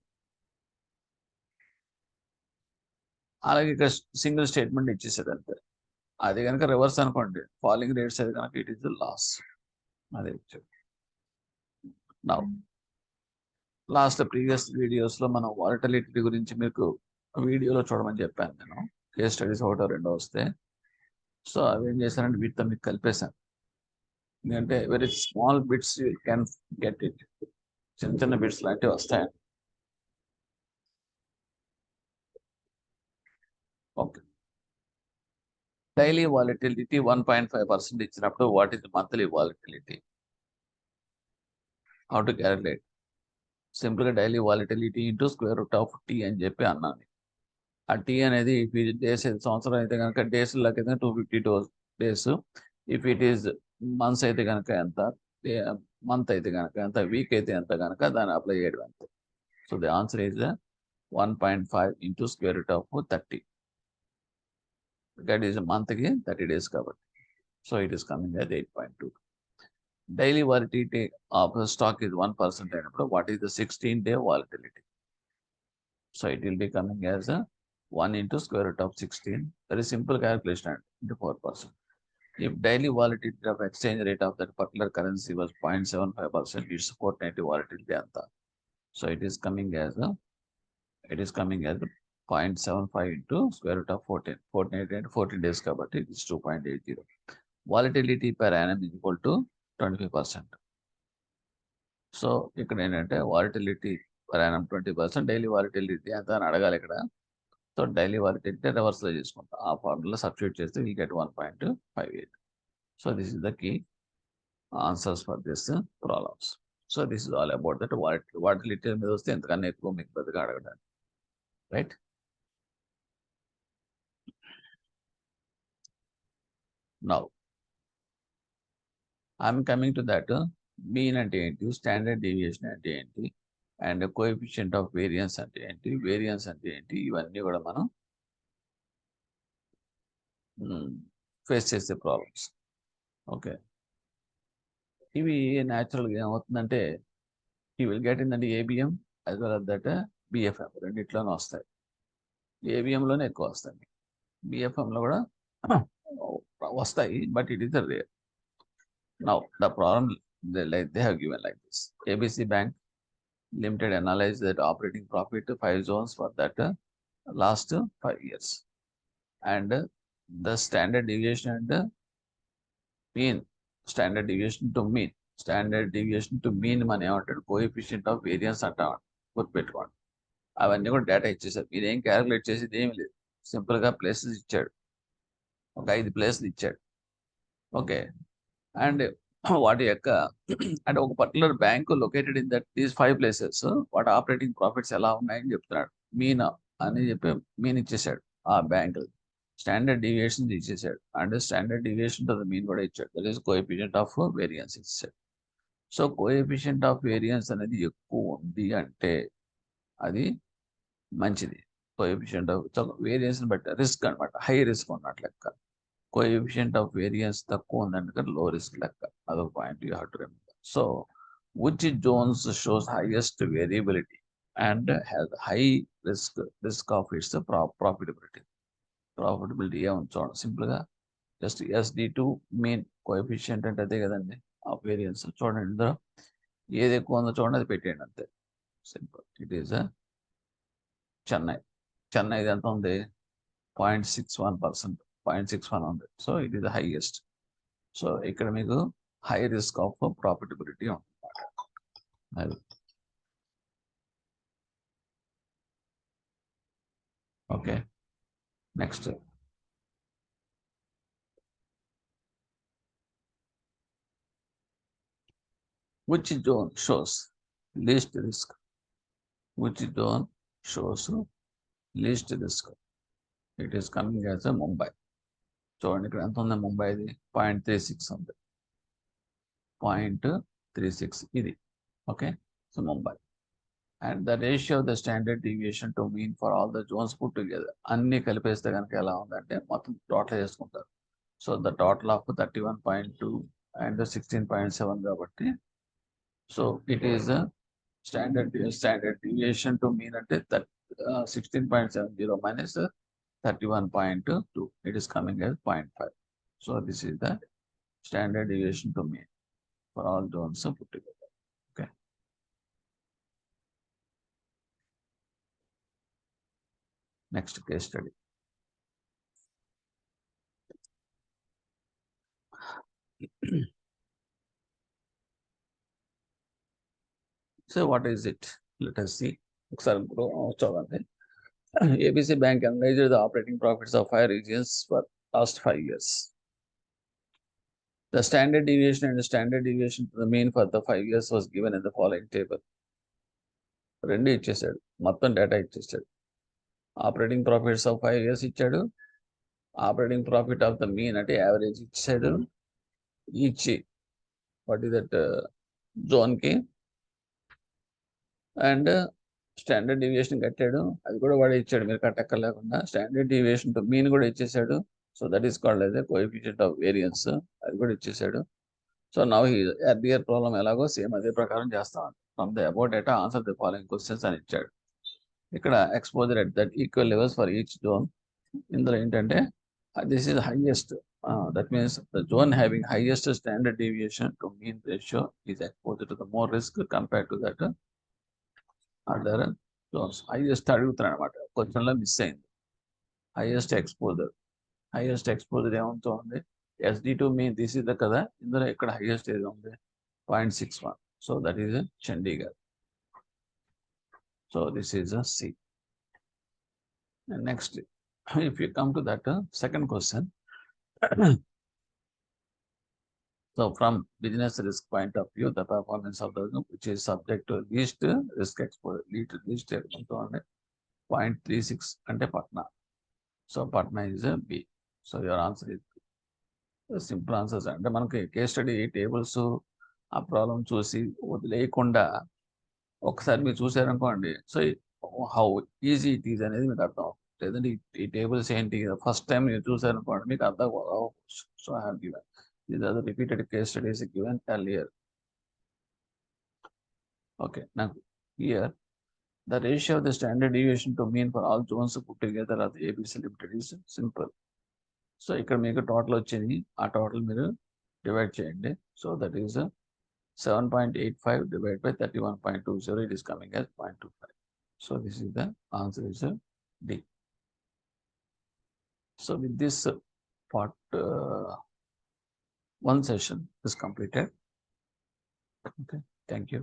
అలాగే ఇక్కడ సింగిల్ స్టేట్మెంట్ ఇచ్చేసాడు అంతే. అది కనుక రివర్స్ అనుకోండి, ఫాలింగ్ రేట్స్ అది కనుక ఇట్ ఈస్ లాస్. అదే ఇచ్చాడు. నా లాస్ట్ ప్రీవియస్ వీడియోస్లో మనం వాలటిలిటీ గురించి మీకు వీడియోలో చూడమని చెప్పాను నేను. కేస్ స్టడీస్ ఒకటో రెండో వస్తే, సో అవి ఏం చేశానంటే వీటితో మీకు కలిపేశాను. ఎందుకంటే very small bits you can get it, చిన్న చిన్న బిట్స్ లాంటివి వస్తాయండి. ఓకే, డైలీ వాలటిలిటీ 1.5% ఇచ్చినప్పుడు what is monthly volatility? How to calculate? సింపుల్గా daily volatility into square root of T అని చెప్పి అన్నాను. ఆ టీ అనేది ఇఫ్ ఇది డేస్ సంవత్సరం అయితే కనుక డేస్ లెక్క 252 days. If it is months అయితే కనుక ఎంత, మంత్ అయితే కనుక ఎంత, వీక్ అయితే ఎంత కనుక దాన్ని అప్లై చేయడం అంతే. So the answer is 1.5 into square root of 30. That is మంత్కి 30 days కాబట్టి. So it is coming as 8.2. Daily volatility of stock is 1% అయినప్పుడు what is the 16-day volatility? So it will be coming as 1 into square root of 16. Very simple calculation into 4%. If daily volatility of exchange rate of that particular currency was 0.75%, its fortnightly volatility anta. So it is coming as 0.75 into square root of 14. Fortnight and 14 days kabatti it is 2.80. Volatility per annum is equal to 25%. So ikkada ఏంటంటే volatility per annum 20%, daily volatility ఎంత అని అడగాలి ఇక్కడ. So daily volatility రివర్స్లో చేసుకుంటాం, ఆ formula substitute చేస్తే will get 1.58. So this is the key answers for this problems. So this is all about that volatility మీద వస్తే ఎంతకన్నా ఎక్కువ మీకు పెద్దగా అడగడానికి, right? Now I'm coming to that. Mean అంటే ఏంటి, స్టాండర్డ్ డీవియేషన్ అంటే ఏంటి, అండ్ కోఎఫిషియంట్ ఆఫ్ వేరియన్స్ అంటే ఏంటి, వేరియన్స్ అంటే ఏంటి, ఇవన్నీ కూడా మనం ఫేస్ చేసే ప్రాబ్లమ్స్. ఓకే, ఇవి న్యాచురల్గా ఏమవుతుందంటే ఈ విల్ గెట్ ఇన్ దండి ABM as well as that BFM, రెండిట్లోనే వస్తాయి. ఏబిఎంలోనే ఎక్కువ వస్తాయి, బిఎఫ్ఎంలో కూడా వస్తాయి, but it is the rare. Now the problem they have given like this. ABC Bank Limited analyzed that operating profit 5 zones for that last 5 years, and the standard deviation and mean, standard deviation to mean మన ఏమంటాడు, coefficient of variance అంటాం, గుర్తుపెట్టుకోండి. అవన్నీ కూడా data ఇచ్చేసారు, మీరేం calculate చేసేది ఏమి లేదు, సింపుల్గా ప్లేసెస్ ఇచ్చాడు, ఒక 5 ప్లేస్లు ఇచ్చాడు. ఓకే, అండ్ వాటి యొక్క అంటే ఒక particular bank located in that these 5 places, వాటి ఆపరేటింగ్ ప్రాఫిట్స్ ఎలా ఉన్నాయని చెప్తున్నాడు. మీన్ అని చెప్పి మీన్ ఇచ్చేసాడు ఆ బ్యాంకు, స్టాండర్డ్ డీవియేషన్ ఇచ్చేసాడు, and standard deviation to the mean కూడా ఇచ్చాడు. That is coefficient of variance ఇచ్చేసాడు. సో కోఎఫిషియంట్ ఆఫ్ వేరియన్స్ అనేది ఎక్కువ ఉంది అంటే అది మంచిది. కోఎఫిషియంట్ ఆఫ్ వేరియన్స్ బట్టి రిస్క్ అనమాట, హై రిస్క్ ఉన్నట్లు లెక్క. కోఎఫిషియంట్ ఆఫ్ వేరియన్స్ తక్కువ ఉందంటే లో రిస్క్ లెక్క, అదొక point you have to remember. So which zones shows highest variability and has high risk of its profitability ఏమని చూడండి, సింపుల్గా జస్ట్ SD2 మీన్ కోఎఫిషియంట్ అంటే అదే కదండి ఆఫ్ వేరియన్స్. చూడండి ఇందులో ఏది ఎక్కువ ఉందో చూడండి, అది పెట్టేయండి అంతే, సింపుల్. ఇట్ ఈస్ చెన్నై ఎంత ఉంది, 0.61%, 0.61 ఉంది. So it is the highest. So ఇక్కడ మీకు హై రిస్క్ ఆఫ్ ప్రాఫిటబిలిటీ ఉంటుంది. Okay, next. Which zone shows least risk? Which zone shows least risk? It is coming as Mumbai. చూడండి ఇక్కడ ఎంత ఉంది ముంబైది, 0.36 ఉంది, 0.36 ఇది. Okay, so Mumbai. and the ratio of the standard deviation to mean for all the zones put together. అన్ని కలిపేస్తే కనుక ఎలా ఉందంటే మొత్తం టోటల్ చేసుకుంటారు. So the total of 31.2 and 16.7 కాబట్టి so it is standard deviation to mean అంటే 16.70 minus 31.2. It is coming as 0.5. So this is the standard deviation to mean for all zones put together. Okay. Next case study. So what is it? Let us see. ABC Bank analyzed the operating profits of 5 regions for last 5 years. The standard deviation and the standard deviation to the mean for the 5 years was given in the following table. రెండు ఇచ్చేసాడు, మొత్తం data ఇచ్చేసాడు. Operating profits of 5 years ఇచ్చాడు, operating profit of the mean అంటే average ఇచ్చాడు, ఇచ్చి what is that జోన్కి and standard deviation కట్టాడు, అది కూడా వాడు ఇచ్చాడు, మీరు కట్టక్కర్లేకుండా. స్టాండర్డ్ డీవియేషన్ టు మీన్ కూడా ఇచ్చేసాడు, so that is called as coefficient of variance, అది కూడా ఇచ్చేసాడు. So now he earlier problem ఎలాగో సేమ్ అదే ప్రకారం చేస్తాం. From the about data answer the following questions అని ఇచ్చాడు. ఇక్కడ exposure at that equal levels for each zone. ఇందులో ఏంటంటే this is highest, that means the zone having highest standard deviation to mean ratio is exposure to the more risk compare to that other zones. Highest అడుగుతున్నాడు అనమాట, క్వశ్చన్లో miss అయింది. Highest exposure ఏమవుతుంది, SD to mean this is the కదా, ఇందులో ఇక్కడ highest ఏది ఉంది 0.61. So that is Chandigarh. So this is a C. And next, if you come to that second question, so from business risk point of view, the performance of the which is subject to least risk exposure, least 0.36 ante Patna. So Patna is a B. So your answer is B. The simple answers అంటే మనకి case study tables ఆ problem చూసి వదిలేయకుండా ఒకసారి మీరు చూసారనుకోండి, so how easy it is అనేది మీకు అర్థం అవుతుంది. లేదంటే ఈ టేబుల్స్ ఏంటి ఫస్ట్ టైం మీరు చూసారనుకోండి మీకు అర్థం. So I have given these are the repeated case studies given earlier. Okay, now here the ratio of the standard deviation to mean for all zones put together of the ABC Limited is simple. So ఇక్కడ మీకు total వచ్చింది, ఆ total మీరు divide చేయండి. So that is 7.85 divided by 31.20, it is coming as 0.25. So this is the answer is D. So with this part, one session is completed. Okay, thank you.